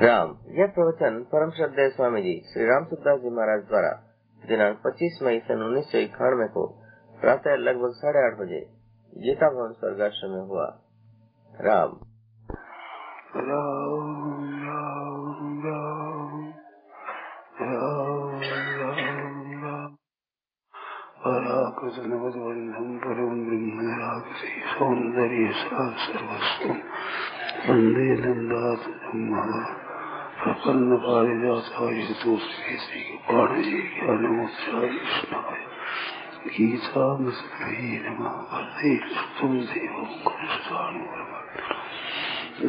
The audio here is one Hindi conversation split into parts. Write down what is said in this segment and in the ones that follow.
राम। यह प्रवचन परम श्रद्धेय स्वामी जी श्री राम सुखदास जी महाराज द्वारा दिनांक 25 मई सन 1991 को प्रातः लगभग 8:30 बजे गीता भवन स्वर्गाश्रम में हुआ। राम राम राम राम राम राम राम पराकृतनवद्वन्दं परं ब्रह्म निराकृति सौन्दर्य सर्वस्वं वन्दे नन्दात्मजं प्रपन्न पारिजाताय तुलसी पाणिये ज्ञानमुद्राय कृष्णाय गीतामृतप्रिये नमः। वन्दे कृष्णं देवं कुरुसानुपरमात्मनं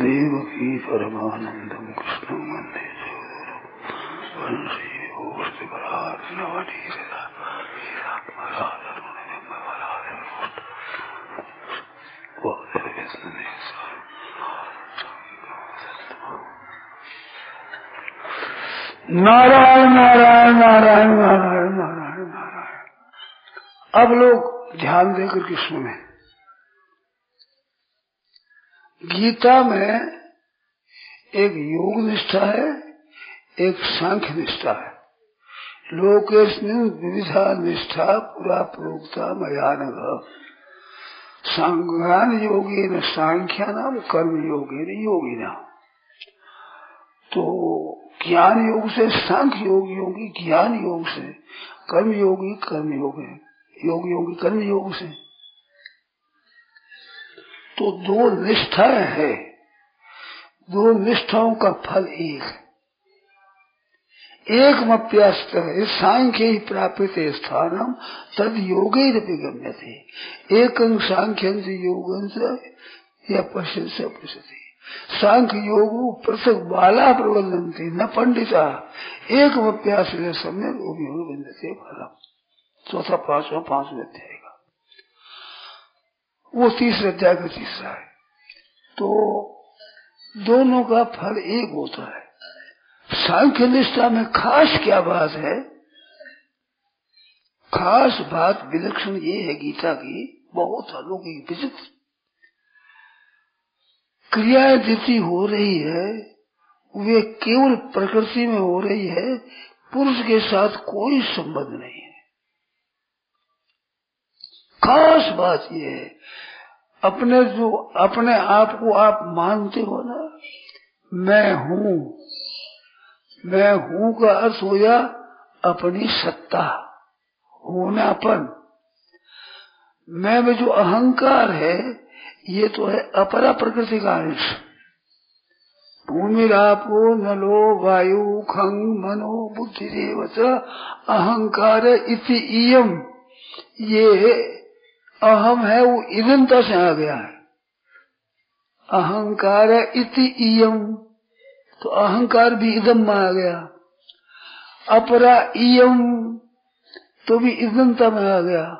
देवकी परमानन्दं कृष्णं वन्दे जगद्गुरुं वंशे ओष्ठपरार्णवटी सदा नारायण नारायण नारायण नारायण नारायण नारायण। अब लोग ध्यान देकर के सुने। गीता में एक योग निष्ठा है, एक सांख्य निष्ठा है। लोकेस्मिन् विविधा निष्ठा पुरा प्रोक्ता मया नघ। सांख्यान योगेन सांख्यानाम कर्म योगेन योगिना। तो ज्ञान योग से सांख्य योगी ज्ञान योग से, कर्म योगी कर्म योग है, योगी कर्म योग से। तो दो निष्ठाएं है, दो निष्ठाओं का फल एक। एकमप्यास्त सांख्य ही प्राप्त स्थानम तद योगे गम्यते। एकं सांख्यं योगं या पश्यति। सांख्य योग पृथक बाला प्रबंधन्ति न पंडिता एकमप्यास समय विन्दते फलम। चौथा पांचवा अध्याय का वो तीसरे अध्याय का तीसरा है। तो दोनों का फल एक होता है। सांख्य निष्ठा में खास क्या बात है? खास बात विलक्षण ये है गीता की, बहुत अलौकिक विचित्र क्रियाएं जितनी हो रही है वे केवल प्रकृति में हो रही है, पुरुष के साथ कोई संबंध नहीं है। खास बात ये है, अपने आप को आप मानते हो ना, मैं हूँ का अर्थ हो या अपनी सत्ता, होनापन। मैं में जो अहंकार है ये तो है अपरा प्रकृति का अंश। भूमिरापो नलो वायु खं मनो बुद्धि देवच अहंकार इति इयम। ये अहम है वो इदंता से आ गया है। अहंकार इति इयम, तो अहंकार भी इदम में आ गया। अपरा इयम तो भी इदंता में आ गया।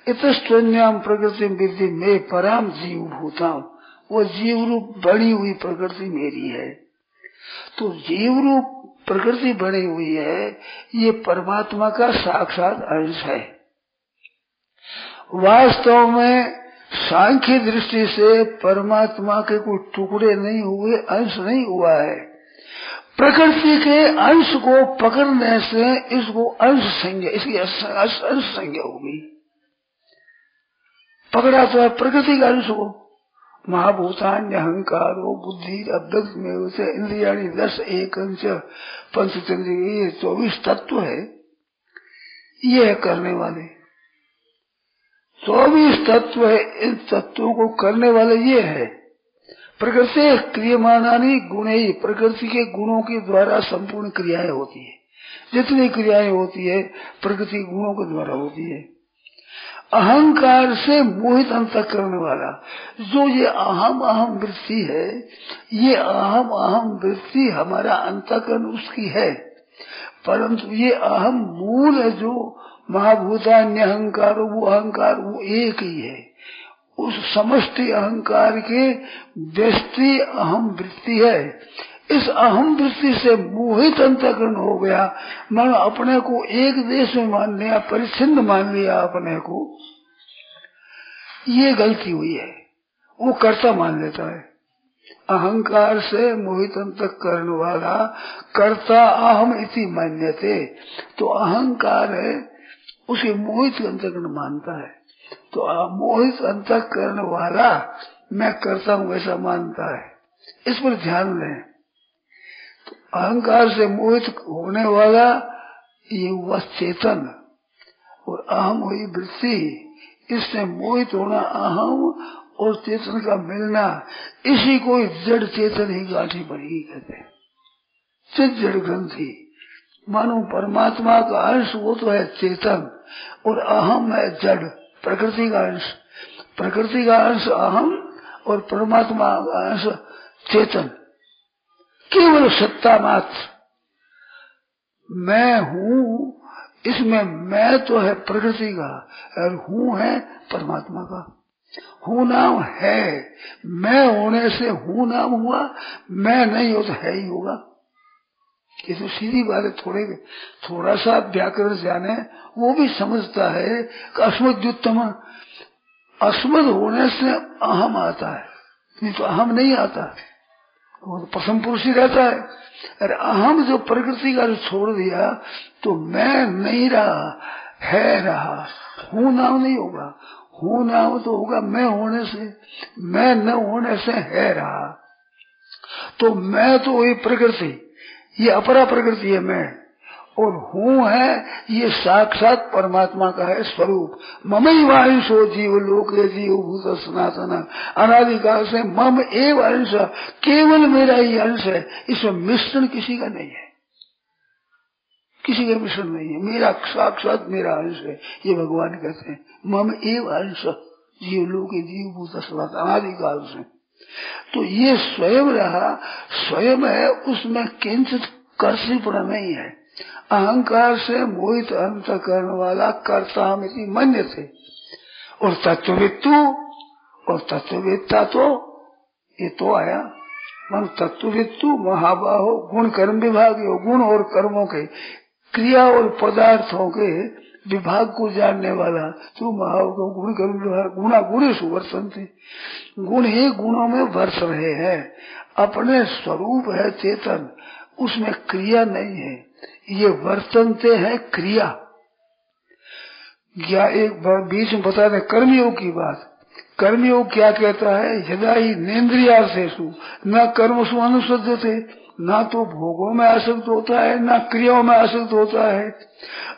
इतस्त्वन्याम प्रकृति विद्धि में पराम जीव भूताम। वो जीव रूप बनी हुई प्रकृति मेरी है। तो जीव रूप प्रकृति बनी हुई है, ये परमात्मा का साक्षात अंश है। वास्तव में सांख्य दृष्टि से परमात्मा के कोई टुकड़े नहीं हुए, अंश नहीं हुआ है। प्रकृति के अंश को पकड़ने से इसको अंश संज्ञा, इसकी अंश संज्ञा होगी। पकड़ा तो है प्रकृति का अंश को। महाभूतान्य अहंकारो बुद्धि अव्यक्त में से इंद्रियाणि 10 एकंच पंचचंद्रिय, ये 24 तत्व है। ये है करने वाले 24 तत्व है। इन तत्वों को करने वाले ये है। प्रकृति क्रियमानानि गुणे ही, प्रकृति के गुणों के द्वारा संपूर्ण क्रियाएं होती है। जितनी क्रियाएं होती है प्रकृति गुणों के द्वारा होती है। अहंकार से मोहित अंतःकरण वाला जो ये अहम अहम वृत्ति है, ये अहम अहम वृत्ति हमारा अंतःकरण उसकी है। परंतु ये अहम मूल है जो महाभूतान्य अहंकार, वो अहंकार वो एक ही है। उस समष्टि अहंकार के व्यष्टि अहम वृत्ति है। इस अहम वृत्ति से मोहित अंतःकरण हो गया। मन अपने को एक देश में मान लिया, परिच्छिन्न मान लिया अपने को। ये गलती हुई है। वो कर्ता मान लेता है। अहंकार से मोहित अंतःकरण वाला कर्ता अहम इति मान्यते, तो अहंकार है उसे मोहित अंतःकरण मानता है। तो मोहित अंतःकरण वाला मैं करता हूँ ऐसा मानता है। इस पर ध्यान दें। तो अहंकार से मोहित होने वाला ये हुआ चेतन, और अहम हुई वृत्ति। इससे मोहित होना अहम और चेतन का मिलना, इसी को जड़ चेतन ही गांठी पड़ी कहते हैं। चित जड़ ग्रंथि, मानो परमात्मा का अंश वो तो है चेतन, और अहम है जड़ प्रकृति का अंश। प्रकृति का अंश अहम और परमात्मा का अंश चेतन। केवल सत्ता मात्र मैं हूँ, इसमें मैं तो है प्रकृति का और हूँ है परमात्मा का। हूँ नाम है, मैं होने से हूँ नाम हुआ, मैं नहीं हो तो है ही होगा। ये तो सीधी बात है। थोड़ा सा व्याकरण जाने वो भी समझता है कि अस्मद्युत्तम, अस्मद होने से अहम आता है, नहीं तो अहम नहीं आता, वो तो प्रथम पुरुष ही रहता है। अरे अहम जो प्रकृति का छोड़ दिया तो मैं नहीं रहा, है रहा। हूँ नाम नहीं होगा, हूँ नाम तो होगा मैं होने से, मैं न होने से है रहा। तो मैं तो वही प्रकृति, ये अपरा प्रकृति है मैं, और हूँ है ये साक्षात परमात्मा का है स्वरूप। ममई वांशो जीव लोके जीव भूत सनातन, अनादिकाल से मम एव अंश, केवल मेरा ही अंश है। इसमें मिश्रण किसी का नहीं है, किसी का मिश्रण नहीं है, मेरा साक्षात मेरा अंश है। ये भगवान कहते हैं मम एव अंश जीव लोके जीव भूत सनातन, अनादिकाल से। तो ये स्वयं रहा, स्वयं है, उसमें किंचित कर्षिपण नहीं है। अहंकार से मोहित अंतःकरण वाला कर्ता हम इति मन्यते। और तत्ववित्तु और तत्ववेत्ता, तो ये तो आया मन तत्ववित्तु महाबाहो गुण कर्म विभाग, गुण और कर्मों के, क्रिया और पदार्थों के विभाग को जानने वाला तो महाबाहो गुण कर्म विभाग। गुणा गुणेषु वर्तन्ते, गुण ही गुणों में वर्त रहे हैं। अपने स्वरूप है चेतन, उसमें क्रिया नहीं है, ये वर्तनते हैं क्रिया। या एक बार बीच में बता दें कर्मयोग की बात। कर्मयोग क्या कहता है? यदा ही नेन्द्रियार्थेषु न कर्मसु अनुसज्जते, ना तो भोगों में आसक्त होता है, ना क्रियाओं में आसक्त होता है,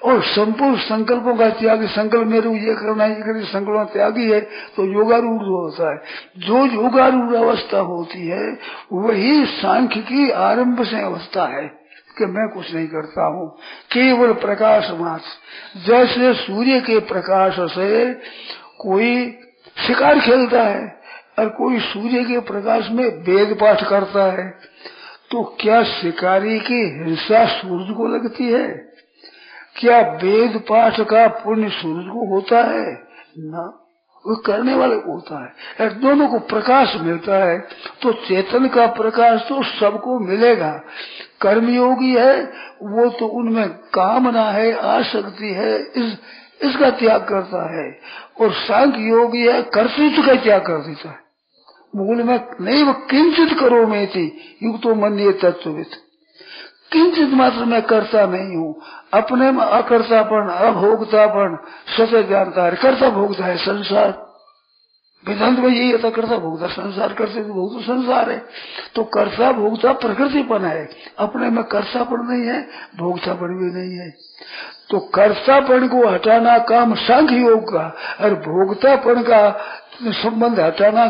और संपूर्ण संकल्पों का त्याग। संकल्प मेरे को ये करना है, ये करना, संकल्प त्यागी है तो योगारूढ़ होता है। जो योगारूढ़ अवस्था होती है वही सांख्य की आरंभ से अवस्था है कि मैं कुछ नहीं करता हूँ, केवल प्रकाश मात्र। जैसे सूर्य के प्रकाश से कोई शिकार खेलता है और कोई सूर्य के प्रकाश में वेद पाठ करता है, तो क्या शिकारी की हिंसा सूरज को लगती है? क्या वेद पाठ का पुण्य सूरज को होता है? ना, वो करने वाले को होता है। दोनों को प्रकाश मिलता है, तो चेतन का प्रकाश तो सबको मिलेगा। कर्मयोगी है वो तो उनमें कामना है, आसक्ति है, इसका त्याग करता है। और सांख्य योगी है कर्तृत्व का त्याग कर देता है। मूल में नहीं, वो किंचित करो में थी युक्तो मन्ये तत्ववित्, किंचित मात्र मैं करता नहीं हूँ। अपने में अकर्तापन, अभोक्तापन सत्य जानता है। कर्ता भोगता है संसार, वेदांत में यही होता, कर्ता भोगता संसार, करते भोगता संसार है। तो कर्ता भोगता प्रकृतिपन है, अपने में कर्तापन नहीं है, भोक्तापन भी नहीं है। तो कर्तापन को हटाना काम सांख्य योग का, और भोक्तापन का संबंध हटाना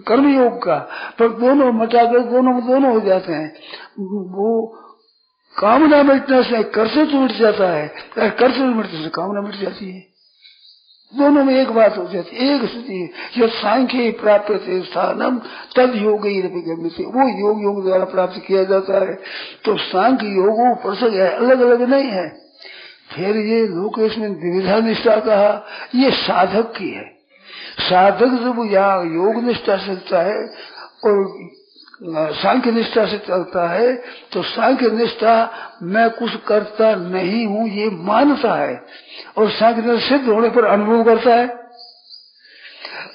कर्मयोग का। पर दोनों मटाकर दोनों हो जाते हैं। वो कामना मिटने से कर्तृत्व मिट जाता है, कर्तृत्व मिटने से कामना मिट जाती है। दोनों में एक बात हो जाती है, एक स्थिति है। यह सांख्य प्राप्त स्थानम तद योग ही, वो योग द्वारा प्राप्त किया जाता है। तो सांख्य योगों प्रसंग है, अलग अलग नहीं है। फिर ये लोकेश में द्विविधा निष्ठा कहा, ये साधक की है। साधक जब यहाँ योग निष्ठा से चलता है और सांख्य निष्ठा से चलता है, तो सांख्य निष्ठा मैं कुछ करता नहीं हूँ ये मानता है, और सांख्य निष्ठा सिद्ध होने पर अनुभव करता है।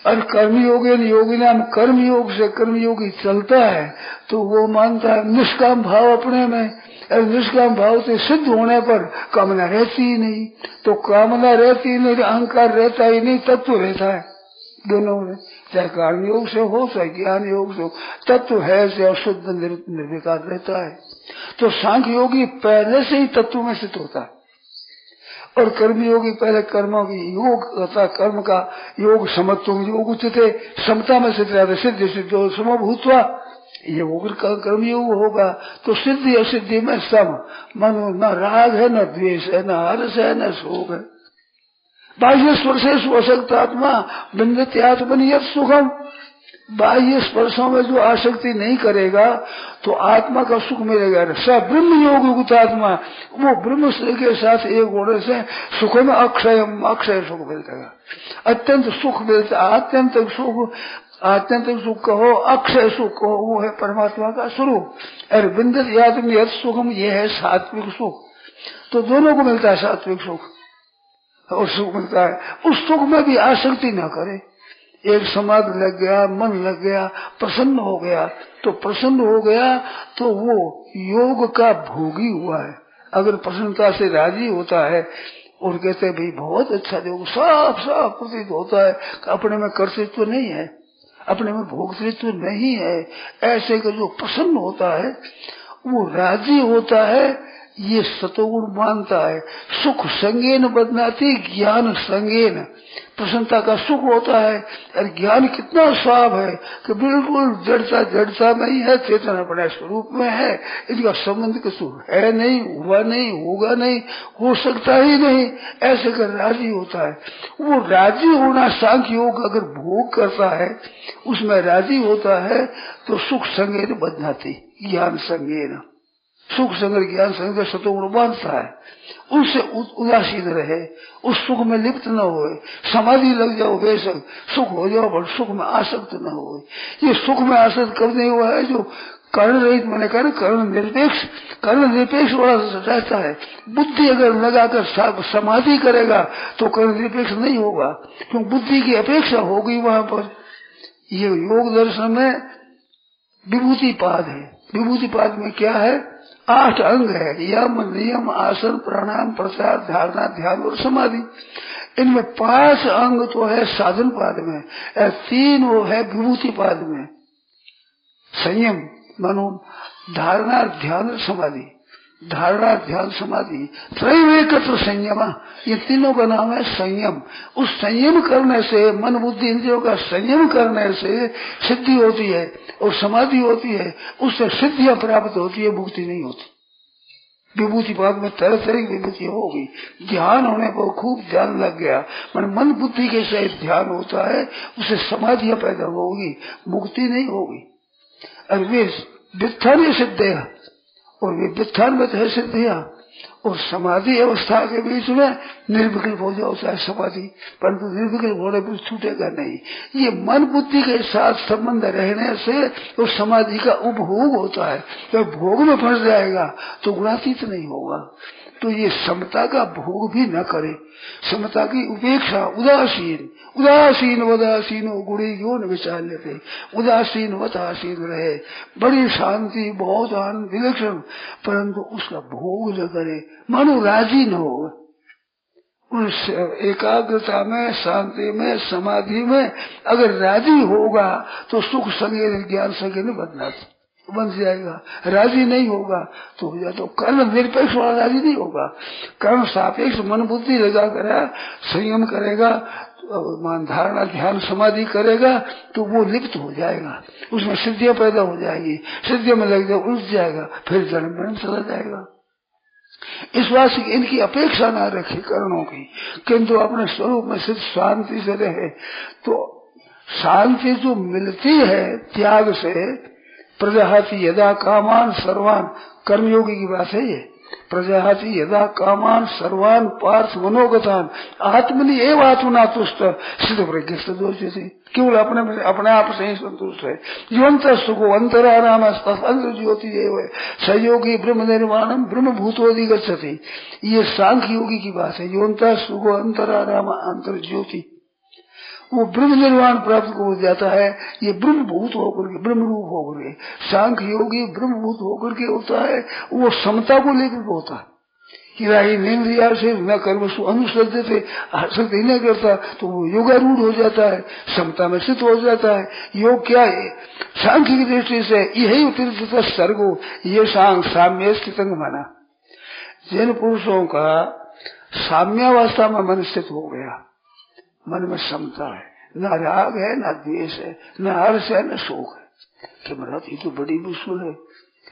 और कर्मयोगी योगिना में कर्मयोग से कर्मयोगी चलता है तो वो मानता है निष्काम भाव अपने में, और निष्काम भाव से सिद्ध होने पर कामना रहती ही नहीं। तो कामना रहती ही नहीं, अहंकार रहता ही नहीं, तत्व रहता है दोनों में, चाहे कर्म योग से हो चाहे ज्ञान योग से हो, तत्व है से अशुद्ध निर्विकार रहता है। तो सांख्य योगी पहले से ही तत्व में स्थित होता है, और कर्मयोगी पहले कर्मों की योग तथा कर्म का योग समत्व योग उचिते समता में स्थित रहता है। सिद्धि सिद्धो समभूत्वा ये होकर कर्मयोग होगा तो सिद्धि असिद्धि में सम, मन न राग है न द्वेष है न हर्ष है न शोक है। बाह्य स्पर्शेषु असक्तात्मा बिंदत्यात्मनि यत् सुखम, बाह्य स्पर्शों में जो आसक्ति नहीं करेगा तो आत्मा का सुख मिलेगा। स ब्रह्म योग युक्तात्मा, वो ब्रह्म के साथ एक होने से सुख में अक्षय सुख मिलता है, अत्यंत सुख मिलता है। आत्यंतिक सुख कहो अक्षय सुख कहो, वो है परमात्मा का स्वरूप। और बिंदत यात्म यत् सुखम, ये है सात्विक सुख। तो दोनों को मिलता है सात्विक सुख और सुख मिलता है। उस सुख में भी आसक्ति न करे। एक समाधि लग गया, मन लग गया, प्रसन्न हो गया, तो प्रसन्न हो गया तो वो योग का भोगी हुआ है। अगर प्रसन्नता से राजी होता है और कहते हैं भाई बहुत अच्छा योग, साफ साफ प्रतीत होता है कि अपने में कर्तृत्व नहीं है, अपने में भोक्तृत्व नहीं है, ऐसे का जो प्रसन्न होता है वो राजी होता है, ये सतोगुण मानता है। सुख संगेन बदनाती, ज्ञान संगेन, प्रसन्नता का सुख होता है। और ज्ञान कितना साफ है कि बिल्कुल जड़ता नहीं है, चेतन अपने स्वरूप में है, इनका संबंध का सुख है नहीं, हुआ नहीं, होगा नहीं, हो सकता ही नहीं, ऐसे कर राजी होता है। वो राजी होना सांख्य योग अगर भोग करता है, उसमें राजी होता है तो सुख संगेन बदनाती, ज्ञान संगेन, सुख संग ज्ञान संग सतोगुण बांधता है, उससे उदासीन रहे, उस सुख में लिप्त न होए। समाधि लग जाओ बेशक, सुख हो जाओ पर सुख में आसक्त न होए। ये सुख में आसक्त करने हुआ है जो कर्ण रहित मैंने कहा, कर्ण निरपेक्ष वाला रहता है। बुद्धि अगर लगाकर समाधि करेगा तो कर्ण निरपेक्ष नहीं होगा, क्योंकि बुद्धि की अपेक्षा होगी वहां पर। ये योग दर्शन में विभूति पाद है। विभूति पाद में क्या है? 8 अंग है, यम नियम आसन प्राणायाम प्रत्याहार धारणा ध्यान और समाधि। इनमें 5 अंग तो है साधन पाद में, 3 वो है विभूति पाद में। संयम मानो धारणा ध्यान समाधि, धारणा ध्यान समाधि त्रैवेकत्र संयम, ये तीनों का नाम है संयम। उस संयम करने से, मन बुद्धि इंद्रियों का संयम करने से सिद्धि होती है और समाधि होती है, उससे सिद्धियां प्राप्त होती है, मुक्ति नहीं होती। विभूति पाद में तरह तरह की विभूति होगी। ध्यान होने पर खूब ध्यान लग गया, मन बुद्धि के सहित ध्यान होता है, उससे समाधियां पैदा होगी, मुक्ति नहीं होगी। और वे व्युत्थान सिद्ध है, और वे व्युत्थान में है सिद्धियां, और समाधि अवस्था के बीच में निर्विकल्प हो जाओ चाहे समाधि, परंतु निर्विकल्प होने पर छूटेगा नहीं। ये मन बुद्धि के साथ संबंध रहने से तो समाधि का उपभोग होता है, तो भोग में फंस जाएगा तो गुणातीत नहीं होगा। तो ये समता का भोग भी न करे, समता की उपेक्षा, उदासीन वदासीनो गुणी क्यों न विचार लेते, उदासीन वदासीन रहे, बड़ी शांति बहुत आनंद विलक्षण, परंतु उसका भोग न करे, मानो राजी न हो। उस एकाग्रता में, शांति में, समाधि में अगर राजी होगा तो सुख संगे ज्ञान संगे नहीं बन जाएगा। राजी नहीं होगा तो हो जाए, तो कर्म निरपेक्ष वाला राजी नहीं होगा। कर्म सापेक्ष मन बुद्धि लगा कर संयम करेगा, मान धारणा ध्यान समाधि करेगा तो वो लिप्त हो जाएगा, उसमें सिद्धियां पैदा हो जाएगी, सिद्धियों में लग जाए उलझ जाएगा, फिर जन्म मरण चला जाएगा। इस बात से इनकी अपेक्षा ना रखे कर्णों की, किंतु अपने स्वरूप में सिद्ध शांति से रहे। तो शांति जो मिलती है त्याग से, प्रजाहाति यदा कामान सर्वान, कर्मयोगी की बात है ये, प्रजाहाति यदा कामान सर्वान पार्थ मनोगतान आत्मनि एव आत्मना तुष्ट सिद्ध प्रज्ञ दोषित, केवल अपने आप से ही संतुष्ट है। जीवंत सुखो अंतराराम अंतर ज्योति सहयोगी ब्रह्म निर्माणम ब्रह्म भूतोदि गच्छति, ये सांख्य योगी की बात है। जीवंत सुखो अंतराराम अंतर ज्योति, वो ब्रह्म निर्वाण प्राप्त हो जाता है। ये ब्रह्म भूत होकर के, ब्रह्म रूप होकर के, सांख्य योगी ब्रह्म भूत होकर के होता है, वो समता को लेकर के होता है। निंद्रिया से न कर्म अनुसृत थे, आसक्त ही नहीं करता तो वो योगारूढ़ हो जाता है, समता में स्थित हो जाता है। योग क्या है? सांख्य की दृष्टि से यही तीर्थ सर्गो ये सांग साम्य स्थित माना। जिन पुरुषों का साम्यावस्था में मन स्थित हो गया, मन में समता है, न राग है, न द्वेष है, न हर्ष है, न शोक है, कि महाराज ये तो बड़ी मुश्किल है।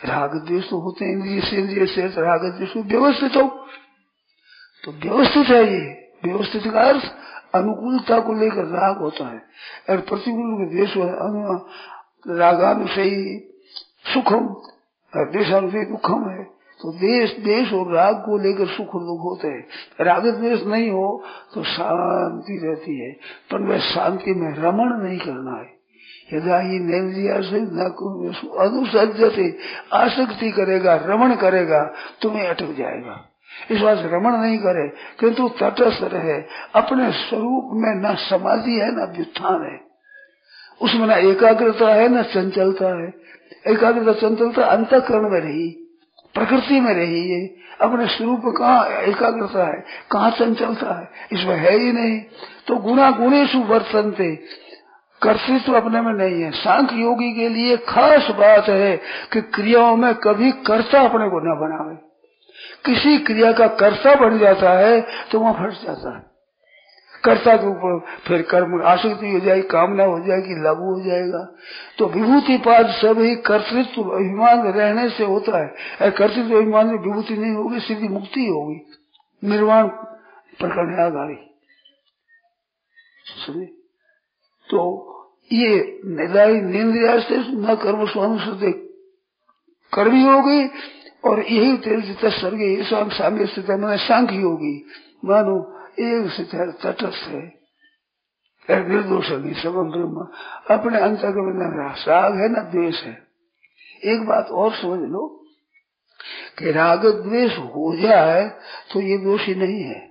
राग द्वेष तो होते हैं इंद्रिय से राग द्वेष व्यवस्थित हो, तो व्यवस्थित है। ये व्यवस्थित का अर्थ अनुकूलता को लेकर राग होता है, और प्रतिकूल द्वेष रागानुषयी सुखम और द्वेषानुषयी दुखम है। तो देश और राग को लेकर सुख और दुख होते हैं। राग द्वेष नहीं हो तो शांति रहती है, पर वह शांति में रमण नहीं करना है। यदा ही नेन्द्रिया से न अनुसज्जते, आसक्ति करेगा, रमण करेगा, तुम्हें अटक जाएगा। इस बात से रमण नहीं करे, किंतु तटस्थ रहे, अपने स्वरूप में न समाधि है न व्युत्थान है, उसमें न एकाग्रता है न चंचलता है। एकाग्रता चंचलता अंतःकरण में रही, प्रकृति में रही है, अपने स्वरूप में कहाँ एकाग्रता है, कहाँ चंचलता है, इसमें है ही नहीं। तो गुणा गुणेषु वर्तन्ते, कर्तृत्व अपने में नहीं है। सांख्य योगी के लिए खास बात है कि क्रियाओं में कभी कर्ता अपने को न बनावे। किसी क्रिया का कर्ता बन जाता है तो वहां फंस जाता है। कर्ता के ऊपर फिर कर्म आसक्ति हो जाएगी, कामना हो जाएगी, लागू हो जाएगा। तो विभूति पाद सब ही कर्तृत्व अभिमान रहने से होता है। कर्तृत्व अभिमान में विभूति नहीं होगी, सीधी मुक्ति होगी, निर्वाण प्रकरण है आगामी। तो ये निंद्रिया से न कर्म स्वानुसृत कर्मी होगी, और यही तेज सर्ग साम्य स्थित मैंने सांख्य होगी, मानो एक स्थित है, तटस्थ है, निर्दोष है, सबम ब्रह्म, अपने अंतर्गत न राग है न द्वेष है। एक बात और समझ लो कि राग द्वेष हो जाए तो ये दोषी नहीं है।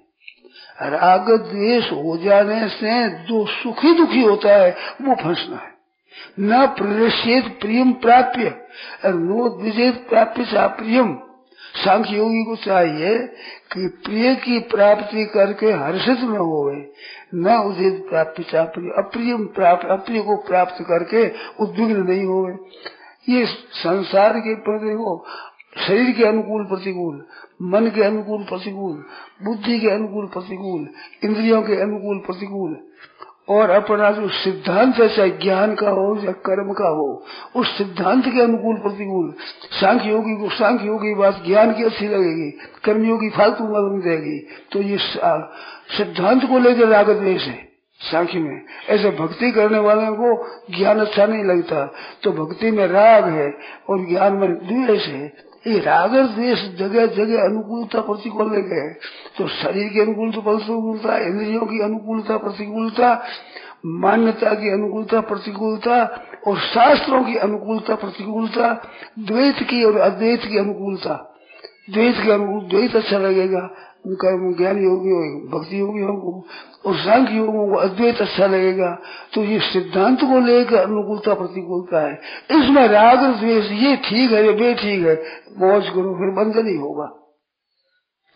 राग द्वेष हो जाने से जो सुखी दुखी होता है वो फंसना है। न प्रवेशित प्रियम प्राप्य नो द्विजेत प्राप्य सा प्रियम। सांख्य योगी को चाहिए कि प्रिय की प्राप्ति करके हर्षित न होवे, न उदित प्राप्ति सा प्रिय, अप्रियम प्राप्त अप्रिय को प्राप्त करके उद्विग्न नहीं होवे। ये संसार के प्रति हो, शरीर के अनुकूल प्रतिकूल, मन के अनुकूल प्रतिकूल, बुद्धि के अनुकूल प्रतिकूल, इंद्रियों के अनुकूल प्रतिकूल, और अपना जो सिद्धांत है, चाहे ज्ञान का हो या कर्म का हो, उस सिद्धांत के अनुकूल प्रतिकूल। सांख्य योगी को सांख्य योगी बात ज्ञान की अच्छी लगेगी, कर्मयोगी फालतू मालूम देगी, तो ये सिद्धांत को लेकर राग द्वेष है सांख्य में। ऐसे भक्ति करने वाले को ज्ञान अच्छा नहीं लगता, तो भक्ति में राग है और ज्ञान में द्वेष है। ये राग और द्वेष जगह जगह अनुकूलता प्रतिकूल लगे, तो शरीर की अनुकूलता प्रतिकूलता, इंद्रियों की अनुकूलता प्रतिकूलता, मान्यता की अनुकूलता प्रतिकूलता, और शास्त्रों की अनुकूलता प्रतिकूलता, द्वैत की और अद्वैत की अनुकूलता। द्वैत के अनुकूल द्वैत अच्छा लगेगा, उनका ज्ञान योगी हो, भक्ति योगी हो, और सांख्य योगों को अद्वैत अच्छा लगेगा। तो ये सिद्धांत को लेकर अनुकूलता प्रतिकूलता है। इसमें राग द्वेष ये ठीक है, ये बेठीक है, मौज करो, फिर बंधन ही होगा,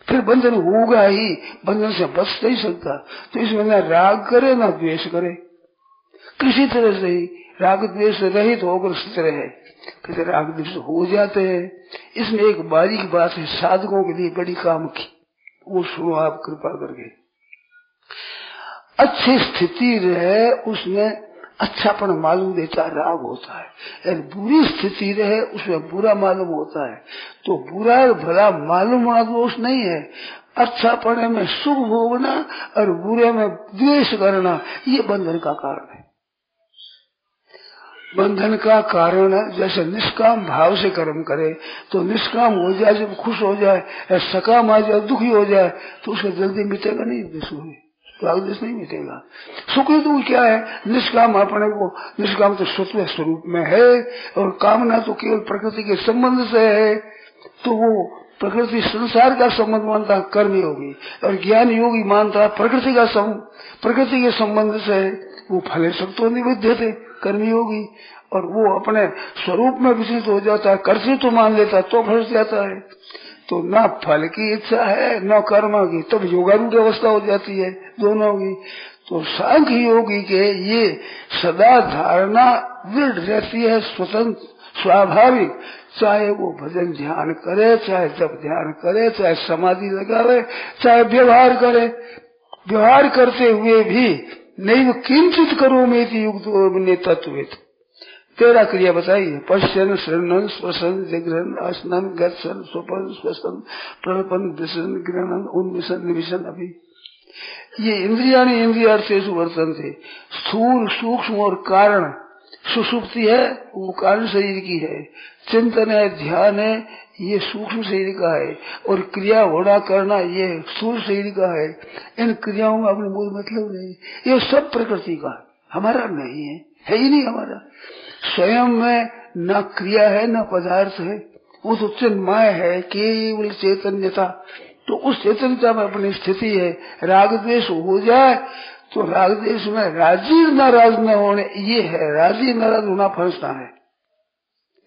फिर बंधन होगा ही, बंधन से बच नहीं सकता। तो इसमें न राग करे न द्वेष करे, किसी तरह से ही राग द्वेष रहित होकर स्थित रहे। फिर राग द्वेष हो जाते हैं। इसमें एक बारीक बात है, साधकों के लिए बड़ी काम की, वो सुनो आप कृपा करके। अच्छी स्थिति रहे उसमें अच्छापन मालूम देता राग होता है, और बुरी स्थिति रहे उसमें बुरा मालूम होता है। तो बुरा और भला मालूम होना दोष नहीं है, अच्छापने में सुख भोगना और बुरे में द्वेष करना ये बंधन का कारण है। बंधन का कारण जैसे निष्काम भाव से कर्म करे तो निष्काम हो जाए, जब खुश हो जाए, सकाम आ जाए, दुखी हो जाए, तो उसका जल्दी मिटेगा नहीं, राग द्वेष नहीं मिटेगा। सुख दुख क्या है? निष्काम अपने को, निष्काम तो सत्व स्वरूप में है, और कामना तो केवल प्रकृति के संबंध से है। तो वो प्रकृति संसार का संबंध मानता कर्म योगी, और ज्ञान योगी मानता प्रकृति के संबंध से वो फले शक्तो निबद्ध थे कर्मयोगी, और वो अपने स्वरूप में विचलित हो जाता है, कर्तव्य तो मान लेता तो फंस जाता है। तो ना फल की इच्छा है न कर्म की, तब योगारूढ़ अवस्था हो जाती है दोनों की। तो सांख्य योगी के ये सदा धारणा दृढ़ रहती है, स्वतंत्र स्वाभाविक, चाहे वो भजन ध्यान करे, चाहे जप ध्यान करे, चाहे समाधि लगावे, चाहे व्यवहार करे, व्यवहार करते हुए भी नहीं किंचित करो में युक्त तत्वित 13 क्रिया बताइए, पश्चन श्रवणन स्पर्शन जगरन आसनन गच्छन स्वपन स्वसन प्रलपन विसन ग्रहणन उन्मिशन निविशन। अभी ये इंद्रियार्थेषु वर्तन्ते, स्थूल सूक्ष्म और कारण सुषुप्ति है वो कारण शरीर की है, चिंतन है ध्यान है ये सूक्ष्म शरीर का है, और क्रिया होना करना ये स्थूल शरीर का है। इन क्रियाओं में अपने मूल मतलब नहीं, ये सब प्रकृति का है, हमारा नहीं है ही नहीं हमारा। स्वयं में न क्रिया है न पदार्थ है, वो तो चिन्मय है केवल चैतन्यता। तो उस चैतन्यता में अपनी स्थिति है। राग द्वेष हो जाए तो राग द्वेष में राजी नाराज न होने, ये है राजी नाराज होना फंसना है।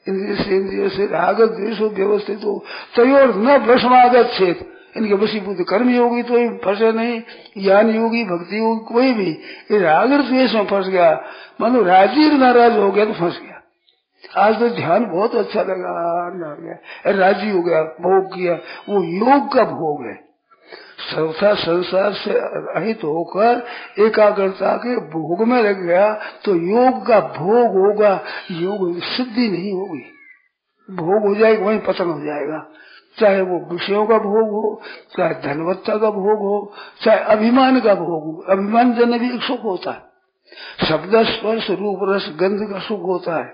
इंद्रिय से राग द्वेष व्यवस्थित हो तयोर न भस्मागत छेद, इनके वशीभूत कर्म योगी तो फंसे नहीं, ज्ञान योगी भक्ति योगी कोई भी राग द्वेष में फंस गया, मानो राजी नाराज हो गया तो फंस गया। आज तो ध्यान बहुत अच्छा लगा, राजी हो गया, भोग किया, वो योग का भोग है। सर्वथा संसार से रहित होकर एकाग्रता के भोग में लग गया तो योग का भोग होगा, योग सिद्धि नहीं होगी। भोग हो जाएगा वहीं पतन हो जाएगा, चाहे वो विषयों का भोग हो, चाहे धनवत्ता का भोग हो, चाहे अभिमान का भोग हो। अभिमान जन भी एक सुख होता है, शब्द स्पर्श रूप रस गंध का सुख होता है,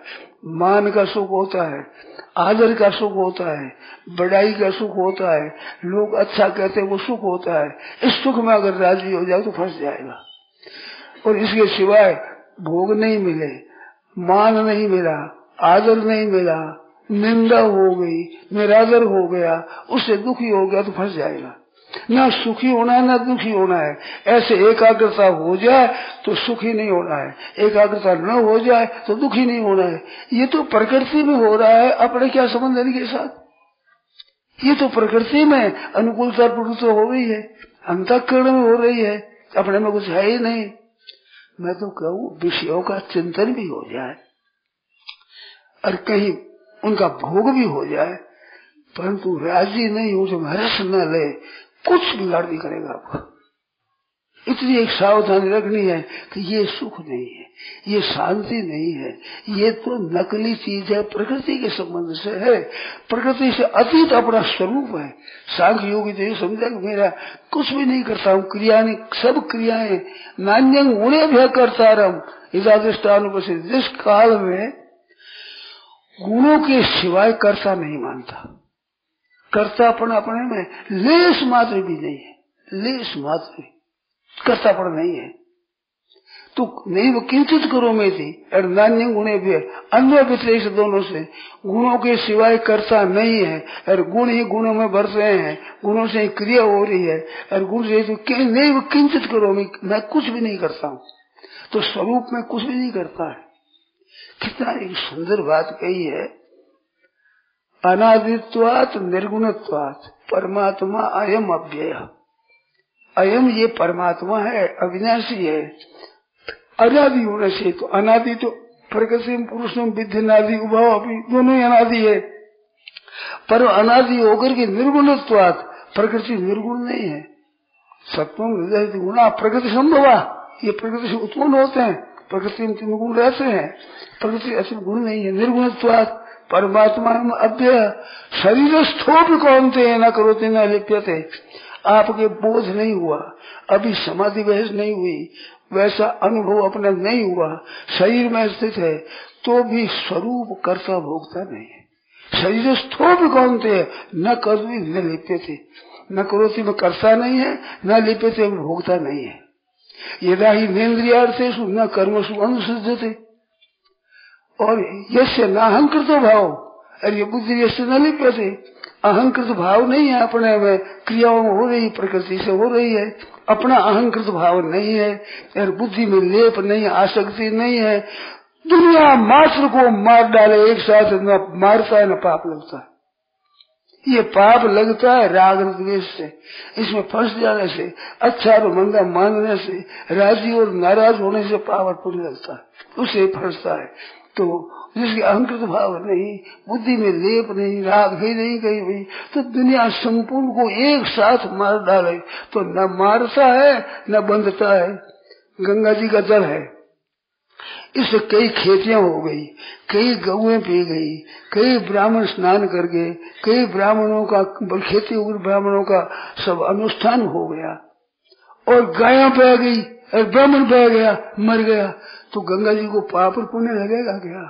मान का सुख होता है, आदर का सुख होता है, बड़ाई का सुख होता है, लोग अच्छा कहते हैं वो सुख होता है। इस सुख में अगर राजी हो जाए तो फंस जाएगा। और इसके सिवाय भोग नहीं मिले, मान नहीं मिला, आदर नहीं मिला, निंदा हो गई, निरादर हो गया, उससे दुखी हो गया तो फंस जाएगा। ना सुखी होना है ना दुखी होना है। ऐसे एकाग्रता हो जाए तो सुखी नहीं होना है, एकाग्रता न हो जाए तो दुखी नहीं होना है। ये तो प्रकृति में हो रहा है, अपने क्या संबंध है इनके साथ। ये तो प्रकृति में अनुकूलता प्रवृत्ति हो रही है, अंतःकरण में हो रही है, अपने में कुछ है ही नहीं। मैं तो कहूँ विषयों का चिंतन भी हो जाए और कहीं उनका भोग भी हो जाए, परंतु राजी नहीं हो, जो रस न ले, कुछ बिगाड़ नहीं करेगा आपको। इतनी एक सावधानी रखनी है कि ये सुख नहीं है, ये शांति नहीं है, ये तो नकली चीज है, प्रकृति के संबंध से है, प्रकृति से अतीत अपना स्वरूप है। सांख्य योगी तो ये समझा कि मेरा कुछ भी नहीं करता हूँ, क्रिया नहीं, सब क्रियाएं नान्यंग गुणे भय करता रम इदादिष्टानुपस्थित। जिस काल में गुणों के सिवाय कर्ता नहीं मानता, कर्तापन अपने में लेश मात्र भी नहीं है, लेश मात्र कर्तापन नहीं है। तो नहीं वो किंचित करो में थी और नान्य गुणे भी अन्य विशेष दोनों से, गुणों के सिवाय कर्ता नहीं है और गुण ही गुणों में बरस रहे हैं, गुणों से क्रिया हो रही है और गुण से तो नहीं वो किंचित करो में, मैं कुछ भी नहीं करता हूँ, तो स्वरूप में कुछ भी नहीं करता है। कितना एक सुंदर बात कही है, अनादित्वात् निर्गुणत्वात् परमात्मा अयम अव्यय। अयम ये परमात्मा है, अविनाशी है, अनादि होने से। तो अनादि तो प्रकृति पुरुष विद्यनादि उभाव अभी दोनों ही अनादि है, पर अनादि होकर के निर्गुणत्वात् प्रकृति निर्गुण नहीं है। सत्वम हृदय गुणा प्रकृति संभवा, ये प्रकृति से उत्पन्न होते हैं, प्रकृति में 3 गुण रहते हैं, प्रकृति ऐसे गुण नहीं है। निर्गुणत्वात् परमात्मा अव्यय। शरीरस्थो भी कौन थे न करोते न लिप्यते। आपके बोध नहीं हुआ, अभी समाधि बहस नहीं हुई, वैसा अनुभव अपना नहीं हुआ, शरीर में स्थित है तो भी स्वरूप कर्ता भोगता नहीं है। शरीरस्थो भी कौन थे न करोति न लिप्यते। न करोति में कर्ता नहीं है, न लिप्यते में भोगता नहीं है। यदा ही नेन्द्रियार्थेषु न कर्मसु अनुसिध्यते। और यस्य नाहंकृतो भाव, अरे बुद्धि यस्य न लिप्यते, अहंकृत भाव नहीं है अपने में, क्रियाओं में हो रही, प्रकृति से हो रही है, अपना अहंकृत भाव नहीं है, और बुद्धि में लेप नहीं, आसक्ति नहीं है। दुनिया मात्र को मार डाले एक साथ, न मारता है न पाप लगता है। ये पाप लगता है राग द्वेष से, इसमें फंस जाने से, अच्छा और मंदा मानने से, राजी और नाराज होने से पाप और पुण्य लगता है, उसे फंसता है। तो जिसके अहंकृत भाव नहीं, बुद्धि में लेप नहीं, राग ही नहीं कहीं भी, तो दुनिया संपूर्ण को एक साथ मार डाले तो न मारता है न बंधता है। गंगा जी का जल है, इससे कई खेतियां हो गई, कई गौएं पी गई, कई ब्राह्मण स्नान कर गए, कई ब्राह्मणों का खेती ब्राह्मणों का सब अनुष्ठान हो गया, और गायें बह गई और ब्राह्मण बह गया, मर गया, तो गंगा जी को पाप और पुण्य लगेगा क्या?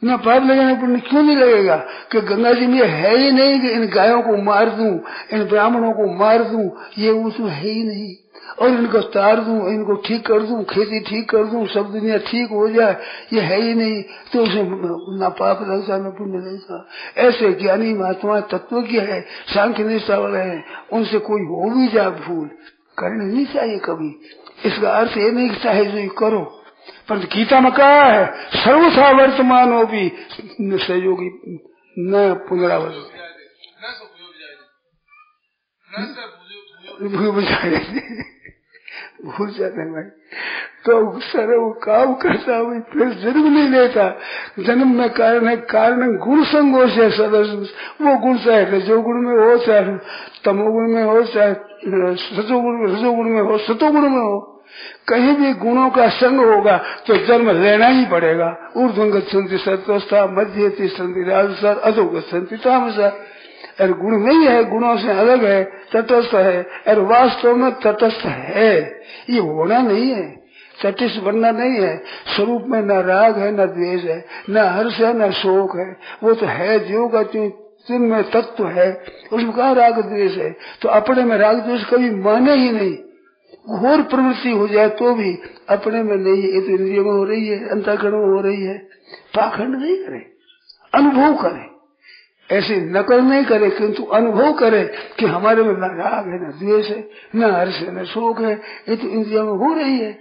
न पाप लगेगा, पुण्य क्यों नहीं लगेगा? कि गंगा जी में है ही नहीं कि इन गायों को मार दूं, इन ब्राह्मणों को मार दूं, ये उसमें है ही नहीं, और इनको तार दूं, इनको ठीक कर दूं, खेती ठीक कर दूं, सब दुनिया ठीक हो जाए, ये है ही नहीं, तो उसे न पाप लगता न पुण्य लगता। ऐसे ज्ञानी महात्मा तत्व की है, सांख्य निष्ठा वाले हैं, उनसे कोई हो भी जाए भूल, करनी नहीं चाहिए कभी। इसका अर्थ ये नहीं कि चाहे जो करो, पर गीता में कहा है सर्वथा वर्तमानो भी न सहयोगी न पुनरावृत्ति भूल जाते हैं भाई। तो सर वो काम करता हुई फिर जन्म नहीं लेता, जन्म में कारण है, कारण गुण संगोष है सदस्य, वो गुण चाहे रजोगुण में हो, चाहे तमोगुण में हो, चाहे रजोगुण में हो, सतोगुण में हो, कहीं भी गुणों का संग होगा तो जन्म लेना ही पड़ेगा। ऊर्ध्वं गच्छन्ति सत्वस्था, मध्य तिष्ठन्ति राजसा, अधो गच्छन्ति तामसा। और गुण नहीं है, गुणों से अलग है, तटस्थ है, और वास्तव में तटस्थ है, ये होना नहीं है, तटस्थ बनना नहीं है। स्वरूप में न राग है न द्वेष है, न हर्ष है न शोक है, वो तो है जो का जिनमें तत्व है, उसमें कहा राग द्वेष है। तो अपने में राग द्वेष कभी माने ही नहीं, घोर प्रवृत्ति हो जाए तो भी अपने में नहीं है, ये तो इंद्रियों में हो रही है, अंतःकरण में हो रही है। पाखंड नहीं करे, अनुभव करे, ऐसे नकल नहीं करे, किंतु अनुभव करे कि हमारे में न राग है न द्वेष है, न हर्ष है न शोक है, ये तो इंद्रियों में हो रही है।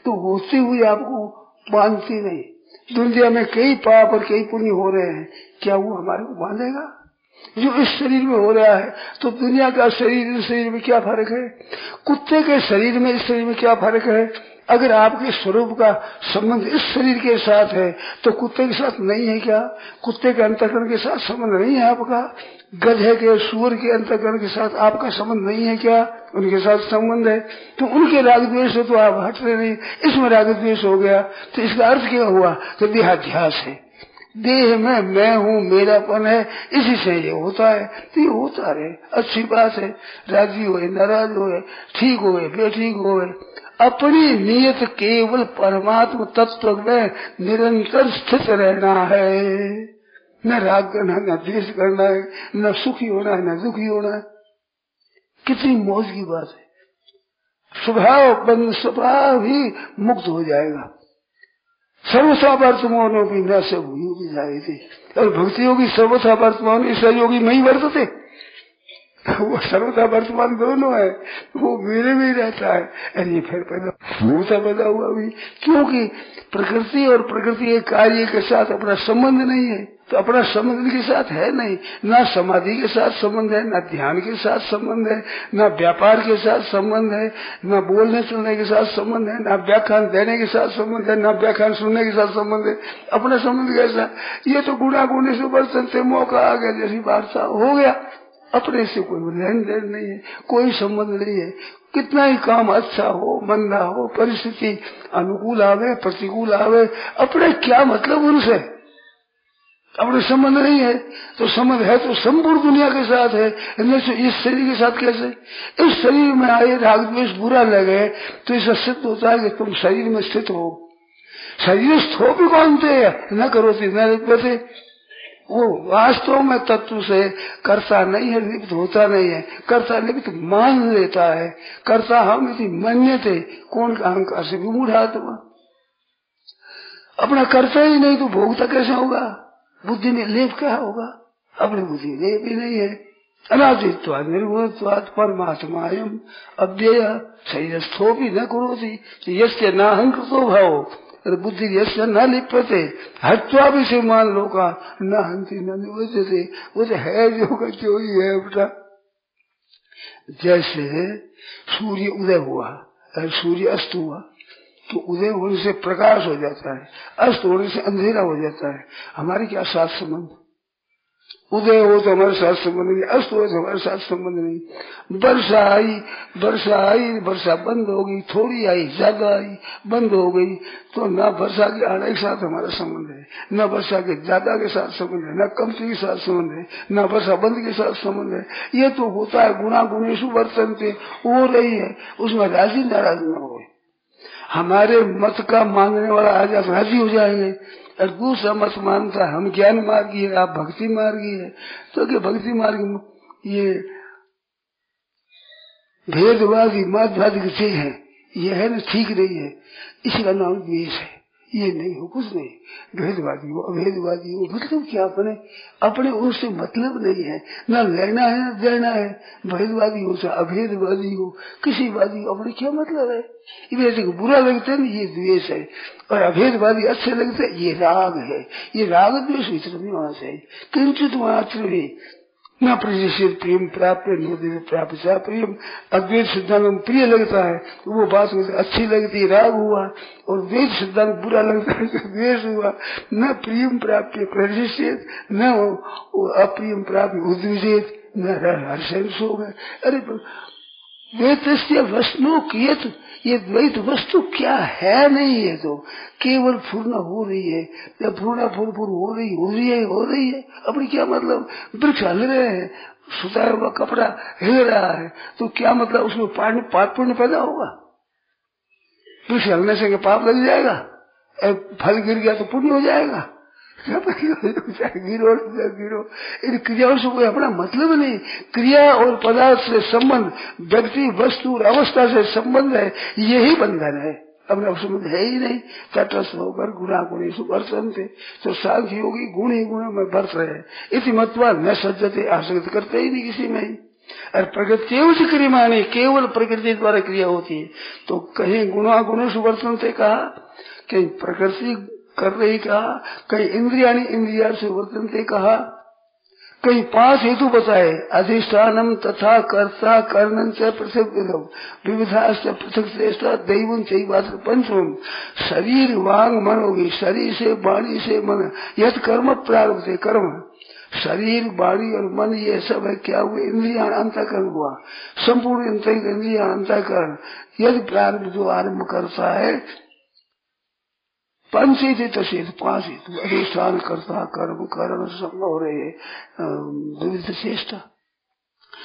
तो होती हुई आपको बांधती नहीं। दुनिया में कई पाप और कई पुण्य हो रहे हैं, क्या वो हमारे को बांधेगा? जो इस शरीर में हो रहा है, तो दुनिया का शरीर इस शरीर में क्या फर्क है? कुत्ते के शरीर में इस शरीर में क्या फर्क है? अगर आपके स्वरूप का संबंध इस शरीर के साथ है तो कुत्ते के साथ नहीं है क्या? कुत्ते के अंतःकरण के साथ संबंध नहीं है आपका? गधे के सूअर के अंतःकरण के साथ आपका संबंध नहीं है क्या? उनके साथ संबंध है। तो उनके राग द्वेष से तो आप हट रहे नहीं, इसमें राग द्वेष हो गया। तो इसका अर्थ क्या हुआ कि देहाध्यास है, देह में मैं हूँ, मेरापन है, इसी से ये होता है। तो ये होता रहे, अच्छी बात है, राजी हुए नाराज हुए, ठीक हुए बेठीक हुए, अपनी नियत केवल परमात्मा तत्व में निरंतर स्थित रहना है, न राग करना न द्वेष करना है, न सुखी होना है न दुखी होना है। कितनी मौज की बात है। स्वभाव ही मुक्त हो जाएगा। सर्वथा वर्तमानों की न सब योगी जाए थे, और भक्ति योगी सर्वथा वर्तमान, इस योगी में ही वर्तते, वो सर्वथा वर्तमान दोनों है, वो मेरे में ही रहता है। और ये फिर पैदा हुआ भी, क्योंकि प्रकृति और प्रकृति के कार्य के साथ अपना संबंध नहीं है, तो अपना संबंध के साथ है नहीं, ना समाधि के साथ संबंध है, ना ध्यान के साथ संबंध है, ना व्यापार के साथ संबंध है, ना बोलने सुनने के साथ संबंध है, ना व्याख्यान देने के साथ संबंध है, ना व्याख्यान सुनने के साथ संबंध है। अपना संबंध कैसा? ये तो गुना गुने से बर्तन से मौका आ गया जैसी वार्ता हो गया, अपने से कोई लेन देन नहीं है, कोई संबंध नहीं है। कितना ही काम अच्छा हो मंदा हो, परिस्थिति अनुकूल आवे प्रतिकूल आवे, अपने क्या मतलब उनसे? अपने संबंध नहीं है। तो संबंध है तो संपूर्ण दुनिया के साथ है, इस शरीर के साथ कैसे? इस शरीर में आए राग द्वेष बुरा लगे तो इससे सिद्ध होता है कि तुम शरीर में स्थित हो। शरीर स्थो भी कौनते न करो न लिपते, वो वास्तव में तत्व से कर्ता नहीं है, लिप्त होता नहीं है, कर्ता लिप्त मान लेता है। कर्ता हम यदि मान्यते कौन का अहंकार से विमूढ़ आत्मा, अपना कर्ता ही नहीं तो भोगता कैसे होगा? बुद्धि में लेप क्या होगा? अपनी बुद्धि ये भी नहीं है। अनादित्वात् निर्गुणत्वात् परमात्मायम् अव्यय शरीरस्थो भी न करोति यस्य नाहंकृतो भावो बुद्धि यस्य न लिप्यते हत्वा भी से मान लोका न हंति न निवृत्ते। वो तो है जो का जो ही है बेटा। जैसे सूर्य उदय हुआ और सूर्य अस्त हुआ तो उदय होने से प्रकाश हो जाता है, अस्त होने से अंधेरा हो जाता है। हमारे क्या साथ संबंध? उदय हो तो हमारे साथ संबंध नहीं, अस्त हो तो हमारे साथ संबंध नहीं। वर्षा आई, वर्षा बंद हो गई, थोड़ी आई, ज्यादा आई, बंद हो गई, तो न वर्षा के आने के साथ हमारा संबंध है, न वर्षा के ज्यादा के साथ संबंध है, न कमती के साथ संबंध है, न वर्षा बंद के साथ संबंध है। ये तो होता है गुणा गुणेषु वर्तन्ते, हो रही है, उसमें राजी नाराज न हो। हमारे मत का मांगने वाला आ जाए राजी हो जाएंगे, और दूसरा मत मानता है हम ज्ञान मार्गी है, आप भक्ति मार्गी है, तो कि भक्ति मार्ग ये भेदवादी मतवादी की चीज है, ये है ना, ठीक नहीं है, इसका नाम द्वेष है। ये नहीं हो, कुछ नहीं, भेदवादी हो अभेदवादी हो, मतलब क्या अपने उनसे मतलब नहीं है, न लेना है न देना है। भेदवादी हो चाहे अभेदवादी हो, किसी वादी हो, अपने क्या मतलब है? ये बुरा लगता है ना, ये द्वेष है, और अभेदवादी अच्छे लगते हैं, ये राग है। ये राग द्वेष इतना नहीं होना चाहिए, किंचित मात्र भी न प्रदेशित प्रेम प्राप्त प्राप्त प्रेम। अद्वैत सिद्धांत प्रिय लगता है तो वो बात अच्छी लगती है, राग हुआ, और द्वैत सिद्धांत बुरा लगता है तो द्वेष हुआ। न प्रियम प्राप्त प्रदेशित, न अप्रियम प्राप्त उद्विजेत, न हर्षण हो गए। अरे द्वैत वस्तु कियत, ये द्वैत वस्तु क्या है नहीं है, तो केवल फूर्णा हो रही है, या फूर्णा फूर हो रही है। अपनी क्या मतलब? वृक्ष हल रहे हैं, सुताया हुआ कपड़ा हिल रहा है, तो क्या मतलब उसमें पाप पुण्य पैदा होगा? वृक्ष हलने से पाप लग जाएगा, फल गिर गया तो पुण्य हो जाएगा। गिरो इन क्रियाओं से कोई अपना मतलब नहीं। क्रिया और पदार्थ से संबंध, व्यक्ति वस्तु और अवस्था से संबंध है, यही बंधन है, अपना संबंध है ही नहीं। तटस्थ होकर गुणा गुणेषु वर्तन्ते, तो सांख्य योगी गुण ही गुण में बरत रहे, इसी मतवा न सज्जते, आसक्त करते ही नहीं किसी में ही। और प्रकृति क्रियमाणी, केवल प्रकृति द्वारा क्रिया होती है। तो कहीं गुणा गुणेषु वर्तन्ते कहा, कहीं प्रकृति कर रही कहा, कहीं इंद्रिया से वर्तनते कहा, कहीं 5 हेतु बताए, अधिष्ठानम तथा कर्ता कर्णन से पृथक विविधा से पृथक श्रेष्ठ दैवं चैवात्र पंचम। शरीर वांग मन होगी, शरीर से वाणी से मन, यद कर्म प्रारंभ से कर्म, शरीर वाणी और मन ये सब है क्या हुए? इंद्रिया अंतःकरण हुआ, संपूर्ण इंद्रिया अंतःकरण। यदि प्रारंभ जो आरम्भ करता है, पंच हेतु 5 हेतु, अधिष्ठान कर्ता कर्म कर्म सब हो रही है, विविध चेष्टा,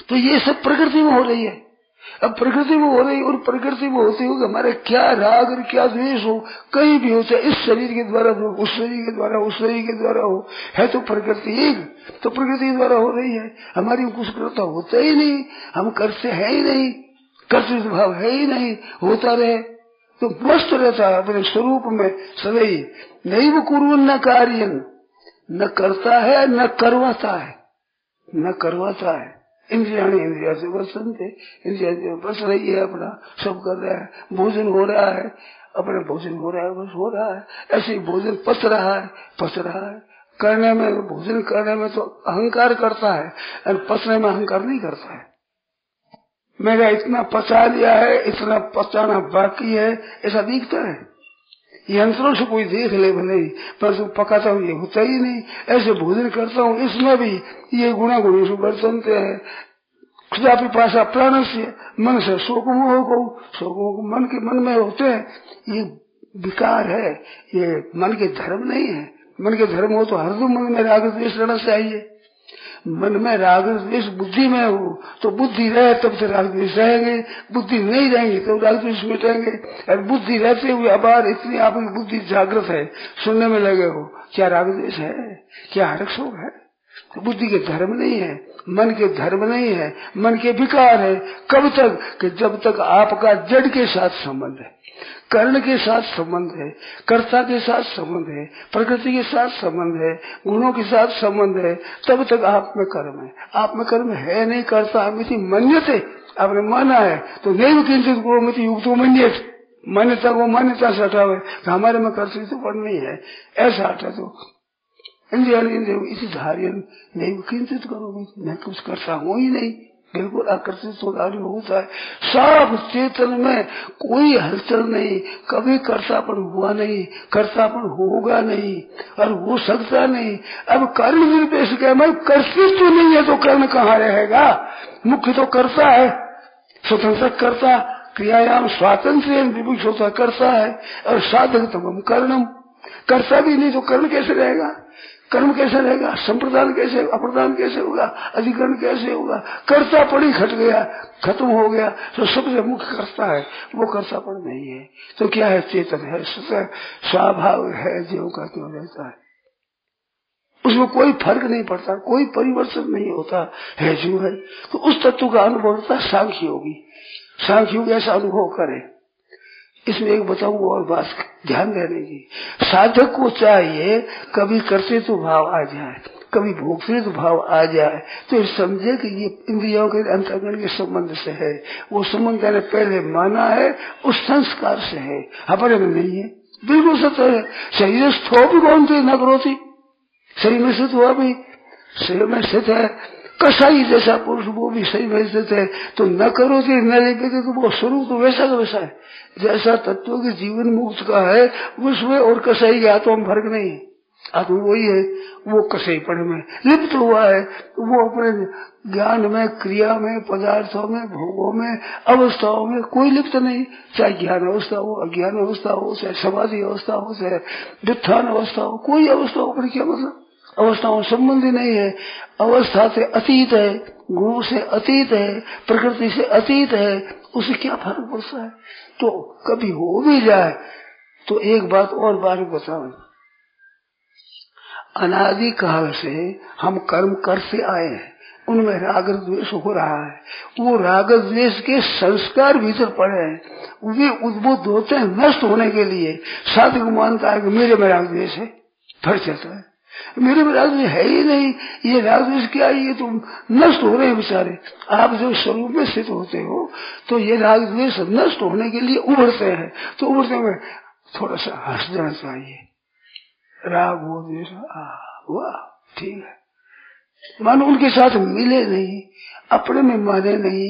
तो ये सब प्रकृति में हो रही है। अब प्रकृति में हो रही, और प्रकृति में होते हुए हमारे क्या राग और क्या द्वेष हो, कहीं भी हो, चाहे इस शरीर के द्वारा हो, उस शरीर के द्वारा, उस शरीर के द्वारा हो, है तो प्रकृति एक, तो प्रकृति के द्वारा हो रही है। हमारी कुछ करता होता ही नहीं, हम करते है ही नहीं, कर्तव्य भाव है ही नहीं, होता रहे तो मस्त रहता है अपने स्वरूप में सदैव। नहीं वो कुर्वन् न कार्य, न करता है न करवाता है, न करवाता है। इंद्रिया से वर्तन्ते, इंद्रिया से बस रही है, अपना सब कर रहा है, भोजन हो रहा है, अपना भोजन हो रहा है, बस हो रहा है, ऐसे ही भोजन पच रहा है। करने में, भोजन करने में तो अहंकार करता है, और पचने में अहंकार नहीं करता है। मेरा इतना पचा लिया है, इतना पचाना बाकी है, ऐसा दिखता है। यंत्रों से कोई देख ले भले, पर जो पकाता हूँ ये होता ही नहीं। ऐसे भोजन करता हूँ, इसमें भी ये गुणा गुणेषु वर्तन्ते है। क्षुधा पिपासा प्राण से, मन से शोक मन के मन में होते हैं, ये विकार है, ये मन के धर्म नहीं है। मन के धर्म हो तो हरदम मन में राग द्वेष रहना चाहिए। मन में राग द्वेष बुद्धि में हो तो बुद्धि रहे तब से राग द्वेष रहेंगे, बुद्धि नहीं रहेंगे तो राग द्वेष मिटेंगे। और बुद्धि रहते हुए अबार इतनी आपकी बुद्धि जागृत है, सुनने में लगे हो, क्या राग द्वेष है, क्या हर्ष है? तो बुद्धि के धर्म नहीं है, मन के धर्म नहीं है, मन के विकार है। कब तक? कि जब तक आपका जड़ के साथ संबंध है। कर्ण के साथ संबंध है, कर्ता के साथ संबंध है, प्रकृति के साथ संबंध है, गुणों के साथ संबंध है, तब तक आप में कर्म है। आप में कर्म है नहीं, कर्ता हमें मन्यते, आपने माना है तो नहीं किंचित गुणों में युक्तो मन्यत, मान्यता को मान्यता से हटावे तो हमारे में कर्तृत्व नहीं है, ऐसा हटा दो। इंद्रिया इसी धार्य नहीं किंचित करोगे, मैं कुछ करता हूँ ही नहीं, बिल्कुल आकर्षित होता है। सब चेतन में कोई हलचल नहीं, कभी कर्तापन हुआ नहीं, कर्तापन होगा नहीं और हो सकता नहीं। अब कर्म निरपेक्ष क्या, मैं कर्तृत्व नहीं है तो कर्म कहाँ रहेगा? मुख्य तो कर्ता है, स्वतंत्र कर्ता, क्रियायाम स्वातंत्र विभुष होता करता है, और साधक तमम कर्णम, कर्ता भी नहीं तो कर्म कैसे रहेगा? कर्म कैसे रहेगा? संप्रदान कैसे, अप्रदान कैसे होगा, अधिकरण कैसे होगा? कर्ता पड़ी खट गया, खत्म हो गया, तो सबसे मुख्य कर्ता है, वो कर्तापन नहीं है तो क्या है? चेतन है, स्वभाव है, जीव का क्यों रहता है, उसमें कोई फर्क नहीं पड़ता, कोई परिवर्तन नहीं होता है, जीव है। तो उस तत्व का अनुभव होता है सांख्य योगी। सांख्य योगी ऐसा अनुभव करे। इसमें एक बताऊं और बात ध्यान देने की, साधक को चाहिए कभी कर्तृत्व भाव आ जाए, कभी भोक्तृत्व भाव आ जाए तो समझे कि ये इंद्रियों के अंतर्गण के संबंध से है, वो संबंध मैंने पहले माना है, उस संस्कार से है, हमारे में नहीं है। बिल्कुल सत्य है। शरीर स्थो भी कौन थी न करोती, शरीर में स्थित हुआ भी, शरीर में स्थित है, कसाई जैसा पुरुष वो भी सही में स्थित है, तो न करो कि न लेके तो वो स्वरूप तो वैसा का वैसा है, जैसा तत्व के जीवन मुक्त का है उसमें और कसाई के आत्मा में फर्क नहीं है। आत्मा वही है, वो कसाईपन में लिप्त हुआ है, वो अपने ज्ञान में, क्रिया में, पदार्थों में, भोगों में, अवस्थाओं में कोई लिप्त नहीं, चाहे ज्ञान अवस्था हो, अज्ञान अवस्था हो, चाहे समाधि अवस्था हो, चाहे व्युत्थान अवस्था हो, कोई अवस्था हो, क्या मतलब अवस्थाओं संबंधी नहीं है। अवस्था से अतीत है, गुणों से अतीत है, प्रकृति से अतीत है, उसे क्या फर्क पड़ता है? तो कभी हो भी जाए तो एक बात और बार बताओ, अनादि काल से हम कर्म करते आए हैं, उनमें राग द्वेष हो रहा है, वो राग द्वेष के संस्कार भीतर पड़े हैं, वे उद्बुद्ध होते हैं नष्ट होने के लिए। साधक मानता है कि मेरे में राग द्वेष है, फर्क चलता है, मेरे में राग है ही नहीं, ये राग द्वेष क्या है, ये तुम नष्ट हो रहे हैं बेचारे। आप जो स्वरूप में स्थित होते हो तो ये राग द्वेष नष्ट होने के लिए उभरते हैं, तो उभरते में थोड़ा सा हंस जाना चाहिए, राग हो द्वेष हुआ ठीक है, मानो उनके साथ मिले नहीं, अपने में माने नहीं,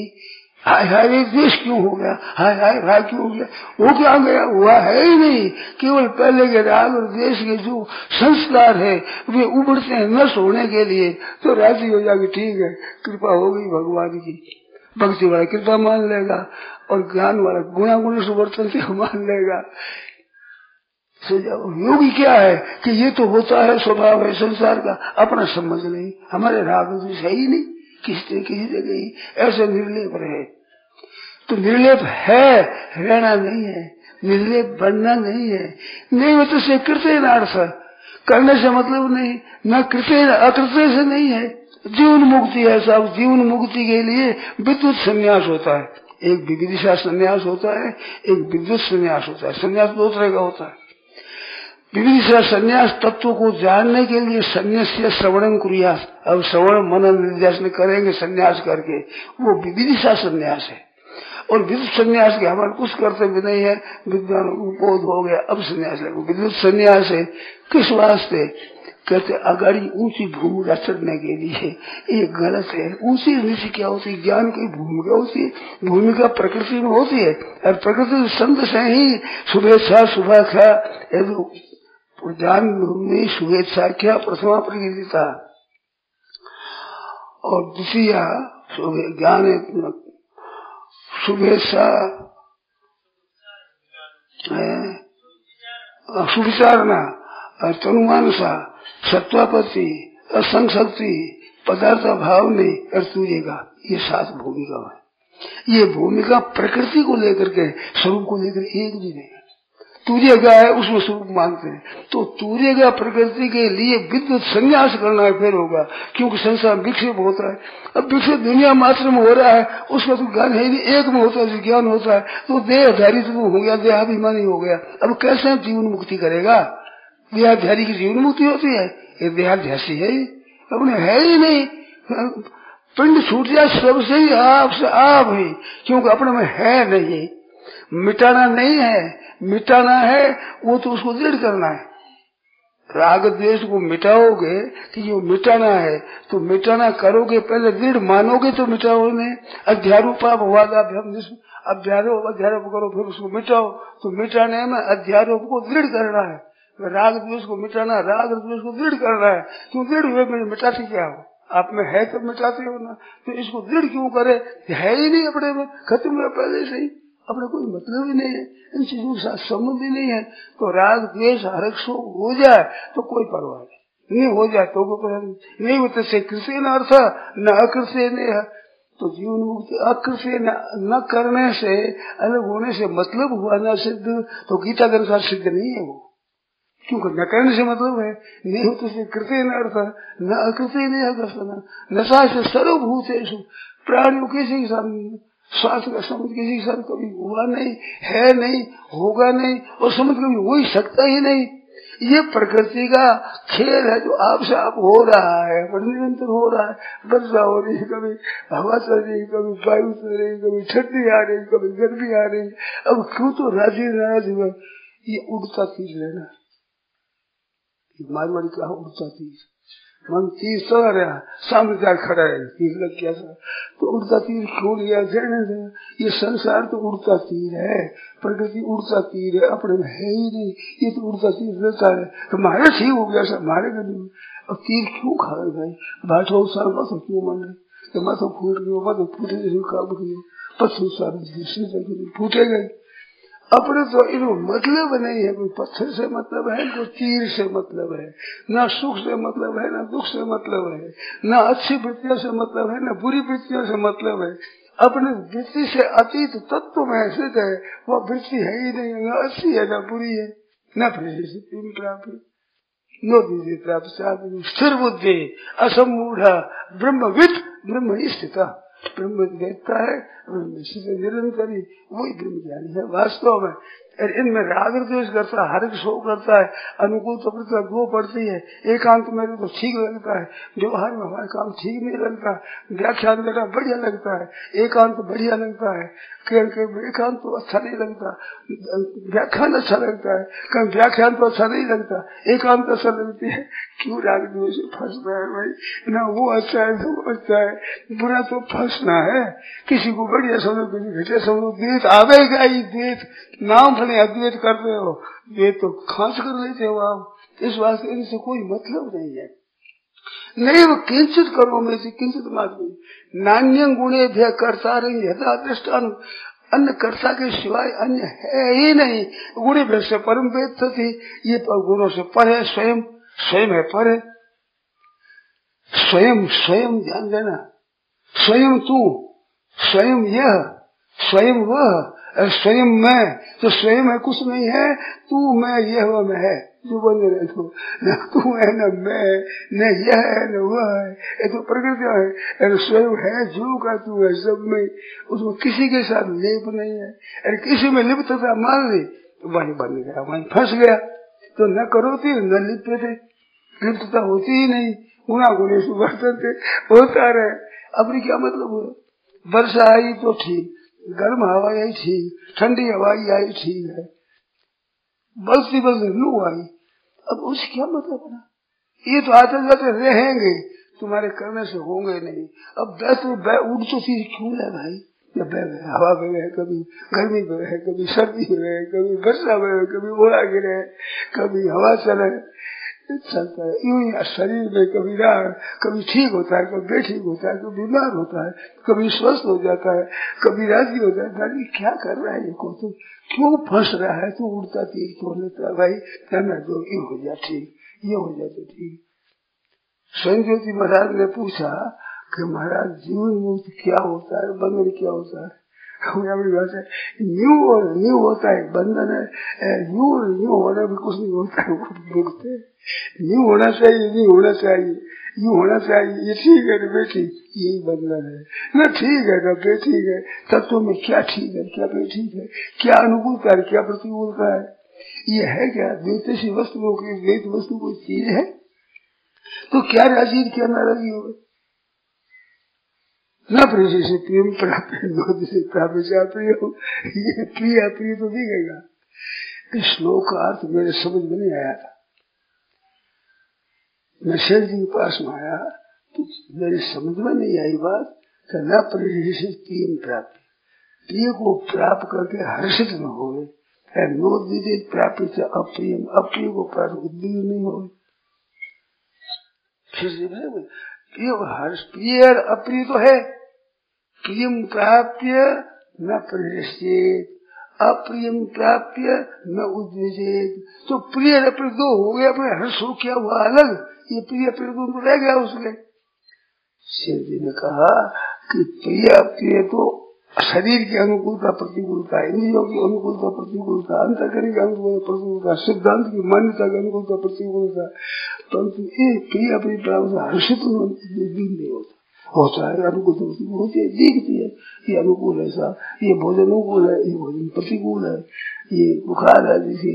हाय हाय द्वेष क्यों हो गया, हाय हाय राग क्यों हो गया, वो क्या गया, हुआ है ही नहीं। केवल पहले के राग और द्वेष के जो संस्कार है वे उभरते हैं नष्ट होने के लिए, तो राजी हो जाएगी, ठीक है कृपा हो गई भगवान की, भक्ति वाला कृपा मान लेगा और ज्ञान वाला गुणागुण सुवर्तन से मान लेगा। योगी क्या है कि ये तो होता है, स्वभाव है संसार का, अपना समझ नहीं, हमारे राग द्वेष है ही नहीं, किसी जगह ही ऐसे निर्लेप रहे। तो निर्लेप है, रहना नहीं है, निर्लेप बनना नहीं है। नहीं तो से कृत्य नार्थ करने से मतलब नहीं, न कृत्य अकृत्य से नहीं है। जीवन मुक्ति है साहब, जीवन मुक्ति के लिए विद्युत संन्यास होता है, एक विविदिशा संन्यास होता है, एक विद्युत संन्यास होता है। संन्यास दो तरह का होता है। विविदिशा संन्यास तत्व को जानने के लिए संन्यास्य श्रवणम क्रियास, अब श्रवण मनन निध्यासन करेंगे संन्यास करके, वो विविदिशा संन्यास है। और विद्युत संन्यास के हमारे कुछ कर्तव्य नहीं है, विद्वान बोध हो गया अब संन्यास लेंगे। विद्युत संन्यास है किस वास्ते? कहते अगाड़ी ऊंची भूमिका चढ़ने के लिए। ये गलत है। ऊंची नीचे क्या होती है? ज्ञान की भूमिका होती है, भूमिका प्रकृति में होती है, और प्रकृति संत से ही शुभेच्छा शुभाख्या ज्ञान में शुभेच्छा क्या प्रथमा प्रकृतिता और द्वितीय ज्ञान शुभेच्छा सुविचारणा और तनुमानसा सत्वापत्ति असंग शक्ति पदार्थ भाव में और तुझेगा, ये 7 भूमिका है। ये भूमिका प्रकृति को लेकर के स्वरूप को लेकर एक भी नहीं। तूर्यगा है उसमें स्वरूप मानते हैं, तो तूर्यगा प्रकृति के लिए विद्युत संन्यास करना है फिर होगा, क्योंकि संसार विक्षेप होता है। अब विक्षेप दुनिया मात्र में हो रहा है, उसका तो ज्ञान है नहीं, एक में होता है ज्ञान होता है, तो देहधारी तो हो गया, देहाभिमानी हो गया। अब कैसे जीवन मुक्ति करेगा? देहाधारी की जीवन मुक्ति होती है? ये देहाध्यासी है ही, अपने है ही नहीं। पिंड छूट जाए सबसे ही आपसे आप ही, क्योंकि अपने में है नहीं। मिटाना नहीं है, मिटाना है वो तो उसको दृढ़ करना है। राग द्वेष को मिटाओगे कि ये मिटाना है, तो मिटाना करोगे, पहले दृढ़ मानोगे तो मिटाओगे। अध्यारोपाप अध्यारोप करो फिर उसको मिटाओ, तो मिटाने में अध्यारोप को दृढ़ करना है। राग द्वेष को मिटाना, राग द्वेष को दृढ़ करना है। क्यों दृढ़ हुए मिटाते क्या हो? आप में है तो मिटाते हो ना, तो इसको दृढ़ क्यों करे? है ही नहीं अपने में, खत्म हुआ पहले से ही, अपने कोई मतलब ही नहीं है, इन चीजों के साथ संबंध ही नहीं है। तो राग द्वेष हरक हो जाए तो कोई परवाह नहीं हो जाए तो कोई परवाह नहीं होते से कृषि न अर्थ न अकृषि नहीं है। तो जीवन मुक्ति अकृषि न करने से, अलग होने से मतलब हुआ न सिद्ध, तो गीता के अनुसार सिद्ध नहीं है वो, क्योंकि न करने से मतलब है, नहीं होते से कृषि न अर्थ न अकृषि नहीं है। नशा से सर्वभूत प्राणियों किसी के साथ स्वास्थ्य का समझ किसी के साथ कभी हुआ नहीं है, नहीं होगा नहीं, और समझ कभी हो ही सकता ही नहीं। ये प्रकृति का खेल है जो आपसे आप हो रहा है, निरंतर हो रहा है। वर्षा हो रही है, कभी हवा चल रही, कभी वायु चल रही, कभी ठंडी आ रही, कभी गर्मी आ रही। अब क्यों तो राजी नाराज हुआ, ये उड़ता तीर लेना, मारवाड़ी का उड़ता तीर, मन तीर चला रहा, सामने जाकर खड़ा है, तीर लग गया था, तो उड़ता तीर क्यों लिया? ये संसार तो उड़ता तीर है, प्रकृति उड़ता तीर है, अपने में है ही नहीं, ये तो उड़ता तीर लेता है। तो मारे ठीक हो गया सब, मारे गए। अब तीर क्यों खा रहे भाई? बैठो साल मत क्यों मन रहे, मत फूट गयो, मत फूटे काम किए, पत्थर सारे फूटे गए। अपने तो इनको मतलब नहीं है, कोई पत्थर से मतलब है, कोई तीर से मतलब है, ना सुख से मतलब है, ना दुख से मतलब है, ना अच्छी वृत्तियों से मतलब है, ना बुरी वृत्तियों से मतलब है। अपने वृत्ति से अतीत तत्व में स्थित है, वह वृत्ति है ही नहीं, ना अच्छी है ना बुरी है, न प्राप्त नो दीजिए प्राप्त स्थिर बुद्धि असमूढ़ ब्रह्मविद ब्रह्म स्थित। ब्रह्म देखता है, निरंतर ही वही ब्रह्म ज्ञानी है वास्तव में। और इनमें राग द्वेष करता है, हर शो करता है, अनुकूल तो दो पड़ती है। एकांत मेरे तो ठीक लगता है, व्यवहार में हमारा काम ठीक नहीं लगता, व्याख्यान देना बढ़िया लगता है, एकांत बढ़िया लगता है, एकांत तो अच्छा नहीं लगता, व्याख्यान अच्छा लगता है, कहीं व्याख्यान तो अच्छा नहीं लगता, एकांत अच्छा लगती है। क्यों राग द्वेष फंसना है भाई? ना वो अच्छा है ना वो अच्छा है, बुरा तो फंसना है। किसी को बढ़िया समझो, किसी घटिया समझो, द्वेष आवेगा ही। द्वेष नाम फले अद्वैत करते हो, ये तो खास कर लेते हो आप, इस वास्ते इनसे कोई मतलब नहीं है। नहीं वो किंचित करो में से किंचित मात्र नान्य गुणे भय करता रही यथा दृष्टान, अन्य कर्ता के सिवाय अन्य है ही नहीं। गुणे भय से परम वेद थी, ये गुणों से पर है, स्वयं स्वयं है पर है, स्वयं स्वयं ध्यान देना, स्वयं तू, स्वयं यह, स्वयं वह, स्वयं मैं, तो स्वयं है कुछ नहीं है, तू मैं यह वह में है, जो बने रहे तो न तू है न मैं, न यह है न वह है, ये तो प्रकृति है। स्वयं है जो का तू है सब में, उसमें किसी के साथ लेप नहीं है। अरे किसी में लिप्तता मान ली तो वहीं बन गया, वहीं फंस गया। तो न करो थी न लिप्त थे, लिप्तता होती ही नहीं, गुना गुणे से बर्तन थे, होता रहे। अपनी क्या मतलब हुआ? वर्षा आई तो ठीक, गर्म हवा आई ठीक, ठंडी हवा आई ठीक है, बरसती बरसती लू आई, अब उससे क्या मतलब बना? ये तो आते जाते रहेंगे, तुम्हारे करने से होंगे नहीं। अब उड़ तो चीज क्यों है भाई? जब हवा बहे, कभी गर्मी बहे, कभी सर्दी बहे, कभी वर्षा बहे, कभी ओला गिरे, कभी हवा चले, चलता है यूं ही। शरीर में कभी कभी ठीक होता है, कभी बेठीक होता है, कभी बीमार होता है, कभी स्वस्थ हो जाता है, कभी राजी हो जाता है। क्या कर रहा है ये को? तो क्यों फंस रहा है? तू उड़ता तीर क्यों लेता है भाई? कहना जो ये हो जाए ठीक, ये हो जाए तो ठीक। स्वयं ज्योति महाराज ने पूछा कि महाराज जीवन मुक्त क्या होता है, बंधन क्या होता है? अपनी भाषा न्यू और न्यू होता है बंधन है, न्यू और न्यू होना भी कुछ नहीं होता है। वो बोलते न्यू होना चाहिए, नहीं होना चाहिए, यूं होना चाहिए, ये ठीक है ना बेटी, यही बंधन है ना, ठीक है ना बेठीक है। तत्व में क्या ठीक है क्या बेठीक है, क्या अनुकूलता है क्या प्रतिकूलता है, ये है क्या द्वैतशी वस्तुओं की द्वैत वस्तु कोई चीज है? तो क्या राजी क्या नाराजी हो न प्रिय से प्रियम प्राप्त से प्राप्त प्रिय हो, ये प्रिय अप्रिय तो दिखेगा। इस श्लोक का अर्थ मेरे समझ में नहीं आया था। मैं शेर जी के पास में आया तो मेरी समझ में नहीं आई बात कि न प्रिय से प्रियम प्राप्त, प्रिय को प्राप्त करके हर्षित न हो, नोदित प्राप्त से अप्रियम, अप्रिय को प्राप्त उद्दीन नहीं हो। प्रिय और अप्रिय तो है, प्रियम प्राप्य न प्रियश्चेत, अप्रियम प्राप्य न उद्विजेत। तो प्रिय अप्रिय दो हो गया, अपने हर्ष हो क्या हुआ अलग, ये प्रिय अप्रिय तो रह गया उसमें। शेर जी ने कहा कि प्रिय अप्रिय तो शरीर की अनुकूलता प्रतिकूलता, इंद्रियों की अनुकूलता प्रतिकूलता, अंतःकरण की अनुकूलता प्रतिकूलता, सिद्धांत की मान्यता की अनुकूलता प्रतिकूलता, परंतु ये प्रिय अप्रिय प्राप्त हर्षित नहीं होता है, अनुकूल होती है, दिखती है, ये अनुकूल है साहब, ये भोजन अनुकूल है, ये भोजन प्रतिकूल है, ये बुखार है जैसे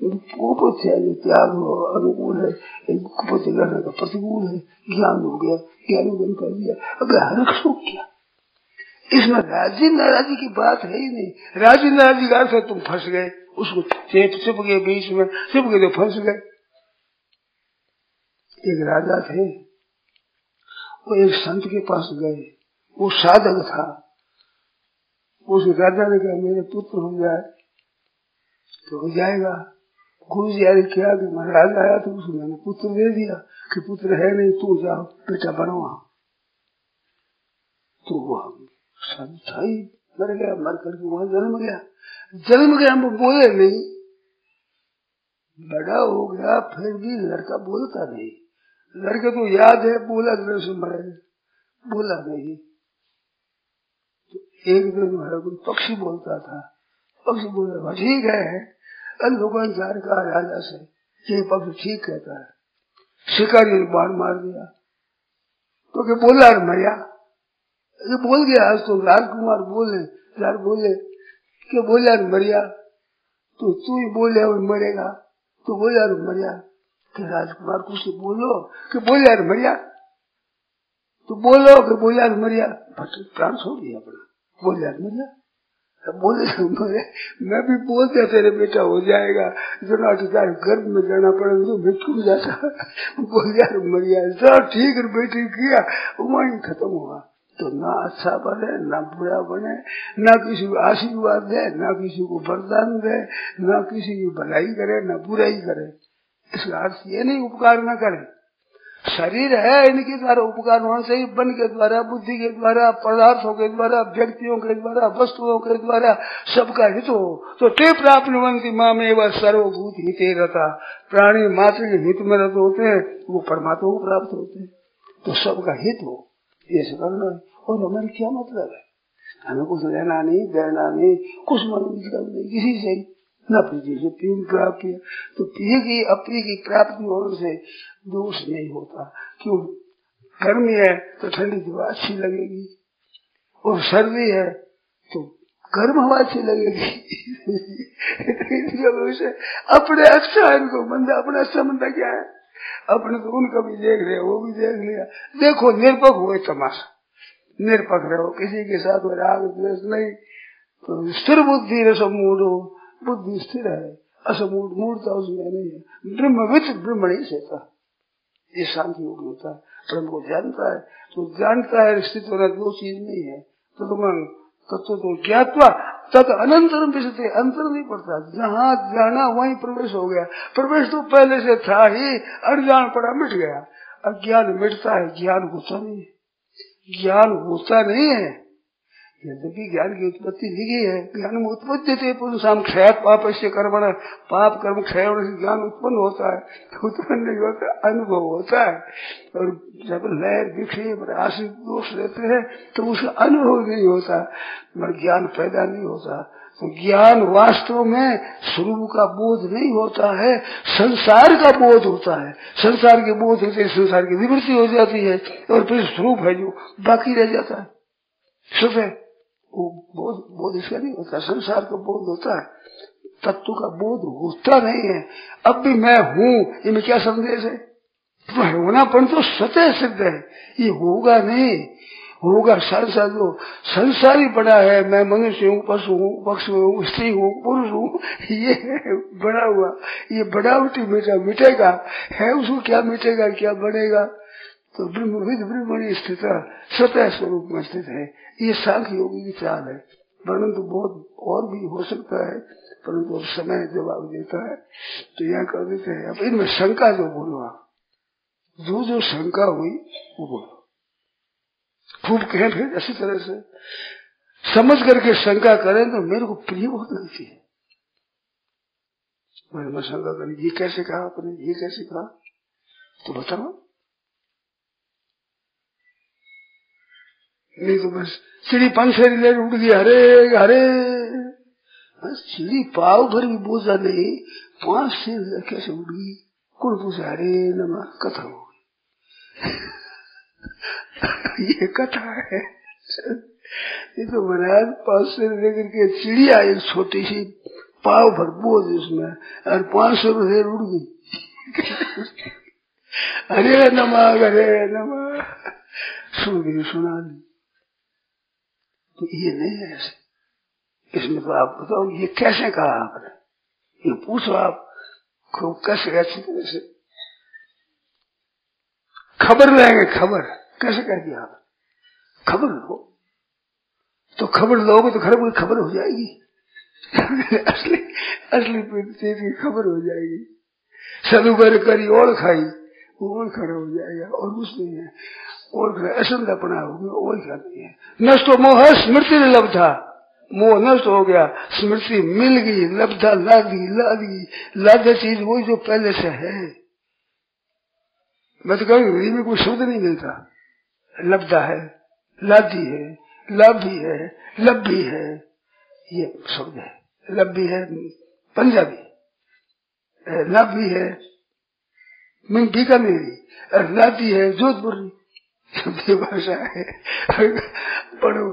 कुपोष है जो त्याग हो अनुकूल है, कुपोष करने का प्रतिकूल है, ज्ञान हो गया ज्ञान कर दिया। अब हर्ष हो क्या, इसमें राजी नाराजी की बात है ही नहीं। राजी नाराजी का अर्थ है तुम फंस गए, उसको चिप गए, बीच में चिप गए तो फंस गए। एक राजा थे, वो एक संत के पास गए, वो साधक था। उस राजा ने कहा मेरे पुत्र हो जाए तो हो जाएगा। गुरु जी ने किया कि महाराज आया तो उसको मैंने पुत्र दे दिया कि पुत्र है नहीं, तू जाओ बेटा बनो वहां। तो वो संत था ही, मर गया, मर करके वहां जन्म गया। हम बोले नहीं, बड़ा हो गया फिर भी लड़का बोलता नहीं। लड़के तो याद है बोला से मरे, बोला नहीं। तो एक दिन कोई पक्षी बोलता था, पक्षी बोला ठीक है, लोगों ने कहा राजा से ये पक्षी ठीक कहता है, शिकारी ने बाण मार दिया तो क्या बोला मरिया, ये बोल गया। आज तो राजकुमार बोले कि बोला मरिया, तो तू ही बोले और मरेगा, तो बोला मरिया कि राजकुमार कुछ बोलो कि बोला मरिया, तो बोलो कि बोला मरिया, प्राण छोड़ दिया अपना, बोला मरिया। बोले मैं भी बोलते तेरे बेटा हो जाएगा, जना गर्भ में जाना पड़े तो मैं क्यों जाता, बोला मरिया ठीक बेटी किया, वही खत्म हुआ। तो ना अच्छा बने ना बुरा बने, ना किसी को आशीर्वाद दे, ना किसी को वरदान दे, ना किसी की भलाई करे ना बुराई करे। इसका अर्थ ये नहीं उपकार न करे। शरीर है, इनके द्वारा उपकार होना चाहिए, मन के द्वारा, बुद्धि के द्वारा, पदार्थों के द्वारा, व्यक्तियों के द्वारा, वस्तुओं के द्वारा सबका हित हो। तो ते प्राप्त बनती माँ में वह सर्वभूत हिते रहता, प्राणी मात्र के हित में रत होते हैं, वो परमात्मा को प्राप्त होते हैं। तो सबका हित हो ये करना है। और हमारे क्या मतलब है, हमें कुछ लेना नहीं देना नहीं, कुछ मन नहीं किसी से न प्रिय से प्रिय प्राप्त किया। तो प्रिय की अप्रिय की प्राप्ति होने से दोष नहीं होता। क्यों, गर्मी है तो ठंडी हवा अच्छी लगेगी, और सर्दी है तो गर्म हवा अच्छी लगेगी। अपने अच्छा इनको मंदा, अपना अच्छा मंदा क्या है, अपने तो उनका भी देख रहे, वो भी देख लिया। देखो निरपक्ष हुए तमाशा, निरपक्ष रहो, किसी के साथ राग द्वेष नहीं। तो स्थिर बुद्धि रसमूढ़ हो, बुद्धि स्थिर है, असमूढ़ मूढ़ता उसमें नहीं है। ब्रह्मविद ब्रह्म नहीं सहता, ये शांति योग होता है। ब्रह्म को जानता है तो जानता है स्थित होना दो चीज नहीं है। तो तुम तत्व तो ज्ञातवा तद अनंतरम विषय, अंतर नहीं पड़ता, जहाँ जाना वहीं प्रवेश हो गया। प्रवेश तो पहले से था ही, अज्ञान पड़ा मिट गया। अज्ञान मिटता है, ज्ञान होता नहीं है, ज्ञान होता नहीं है। यद्यपि ज्ञान की उत्पत्ति लिखी है, ज्ञान में उत्पत्ति थे पुरुषाम क्षयात पाप से कर्मण, पाप कर्म क्षय होने से ज्ञान उत्पन्न होता है, उत्पन्न नहीं होता, अनुभव होता है। और जब लहर विक्षेप आश्रित दोष रहते हैं तो उसका अनुभव नहीं होता, मगर ज्ञान पैदा नहीं होता। तो ज्ञान वास्तव में स्वरूप का बोध नहीं होता है, संसार का बोध होता है। संसार के बोध होते संसार की निवृत्ति हो जाती है और फिर स्वरूप है जो बाकी रह जाता है। सुबह वो बोध इसका नहीं होता, संसार का बोध होता है, तत्व का बोध होता नहीं है। अब भी मैं हूँ, इनमें क्या संदेश है? होनापन तो स्वतः सिद्ध है, ये होगा नहीं, होगा संसार जो संसारी बड़ा है, मैं मनुष्य हूँ, पशु हूँ, पक्षी हूँ, स्त्री हूँ, पुरुष हूँ, ये बड़ा हुआ, ये बनावटी मिटेगा है, उसको क्या मिटेगा, क्या बनेगा? तो ब्रह्मणी स्थित स्वतः स्वरूप में स्थित है। ये सांख्य योगी की चाल है। वर्णन तो बहुत और भी हो सकता है, परंतु अब समय जवाब देता है तो यहाँ कर देते हैं। अब इनमें शंका जो बोलो, जो शंका हुई वो बोलो, खूब कहें फिर ऐसी तरह से समझ करके शंका करें तो मेरे को प्रिय बहुत लगती है। मैं शंका करें, ये कैसे कहा आपने, ये कैसे कहा, तो बताओ। नहीं तो बस सीढ़ी 5 फेरी ले उठ गई, हरे हरे, बस सीढ़ी पाव भर भी बोझा नहीं, 5 सीढ़ी कैसे उठ गई? कौन पूछा? हरे नमः, कथा हो ये कथा है। ये तो महाराज 5 से लेकर के चिड़िया एक छोटी सी पाव भर बोझ उसमें, और 500 रुपये उड़ गई। हरे नमः सुन गई, सुना दी। तो ये नहीं है ऐसे। इसमें तो आप बताओ ये कैसे कहा आपने, ये पूछो आप खूब कैसे अच्छी तरह से खबर लेंगे। खबर कैसे कह दिया आप? खबर लो, तो खबर लोगे तो खबर हो जाएगी। असली चीज की खबर हो जाएगी। सदुबर करी ओढ़ खाई, ओढ़ खड़ा हो जाएगा और कुछ नहीं है। और असंधपना होगी और क्या नहीं है। नष्ट मोह स्मृति लब्धा, मोह नष्ट हो गया, स्मृति मिल गई, लब्धा लाद चीज वही जो पहले से है। मैं तो कहूँ हिंदी में कोई शब्द नहीं मिलता। लब्धा है, लादी है, लाभी है, लब्भी है, ये शब्द है। लब्भी है पंजाबी, लाभी है बीकानेरी, और लादी है जोधपुरी, भाषा है। पढ़ो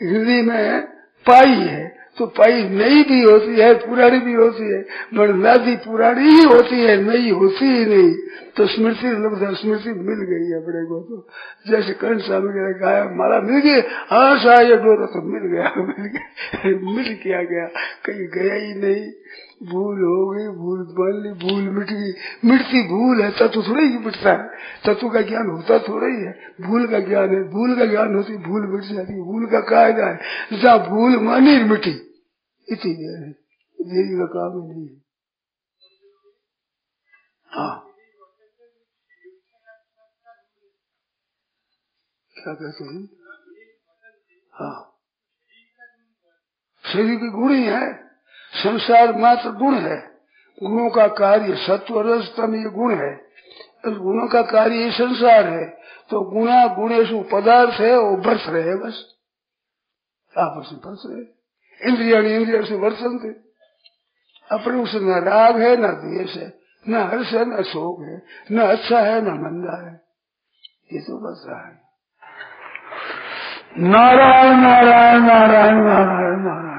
हिंदी में पाई है तो पाई नई भी होती है, पुरानी भी होती है, मगर लादी पुरानी ही होती है, नई होती ही नहीं। तो स्मृति स्मृति मिल गई है अपने को। तो जैसे कर्ण स्वामी ने गाया माला मिल गई, हाँ सा ये डोरा तो मिल गया, मिल क्या गया, कहीं गया ही नहीं। भूल हो गई, भूल बन ली, भूल मिट गई। मिटती भूल है, तत्व थोड़ा ही मिटता है, तत्व का ज्ञान होता थोड़ा ही है। भूल का ज्ञान है, भूल का ज्ञान होती भूल मिट जाती। भूल का कायदा है, जहाँ भूल मानी मिटी, इतनी देर है, देरी का काम ही नहीं है। हाँ क्या कहते हैं? हाँ शरीर के गुण ही है, संसार मात्र गुण है। गुणों का कार्य सत्व रज तम, ये गुण है। इस गुणों का कार्य ये संसार है। तो गुणा गुणेशु पदार्थ है, वो बरस रहे है, बस आपस में बरस रहे। इंद्रिया से वर्तन थे अपने, उसे न राग है न द्वेष है, न हर्ष है न शोक है, न अच्छा है न मंदा है, ये तो बस रहा है। नारायण नारायण नारायण नारायण नारायण।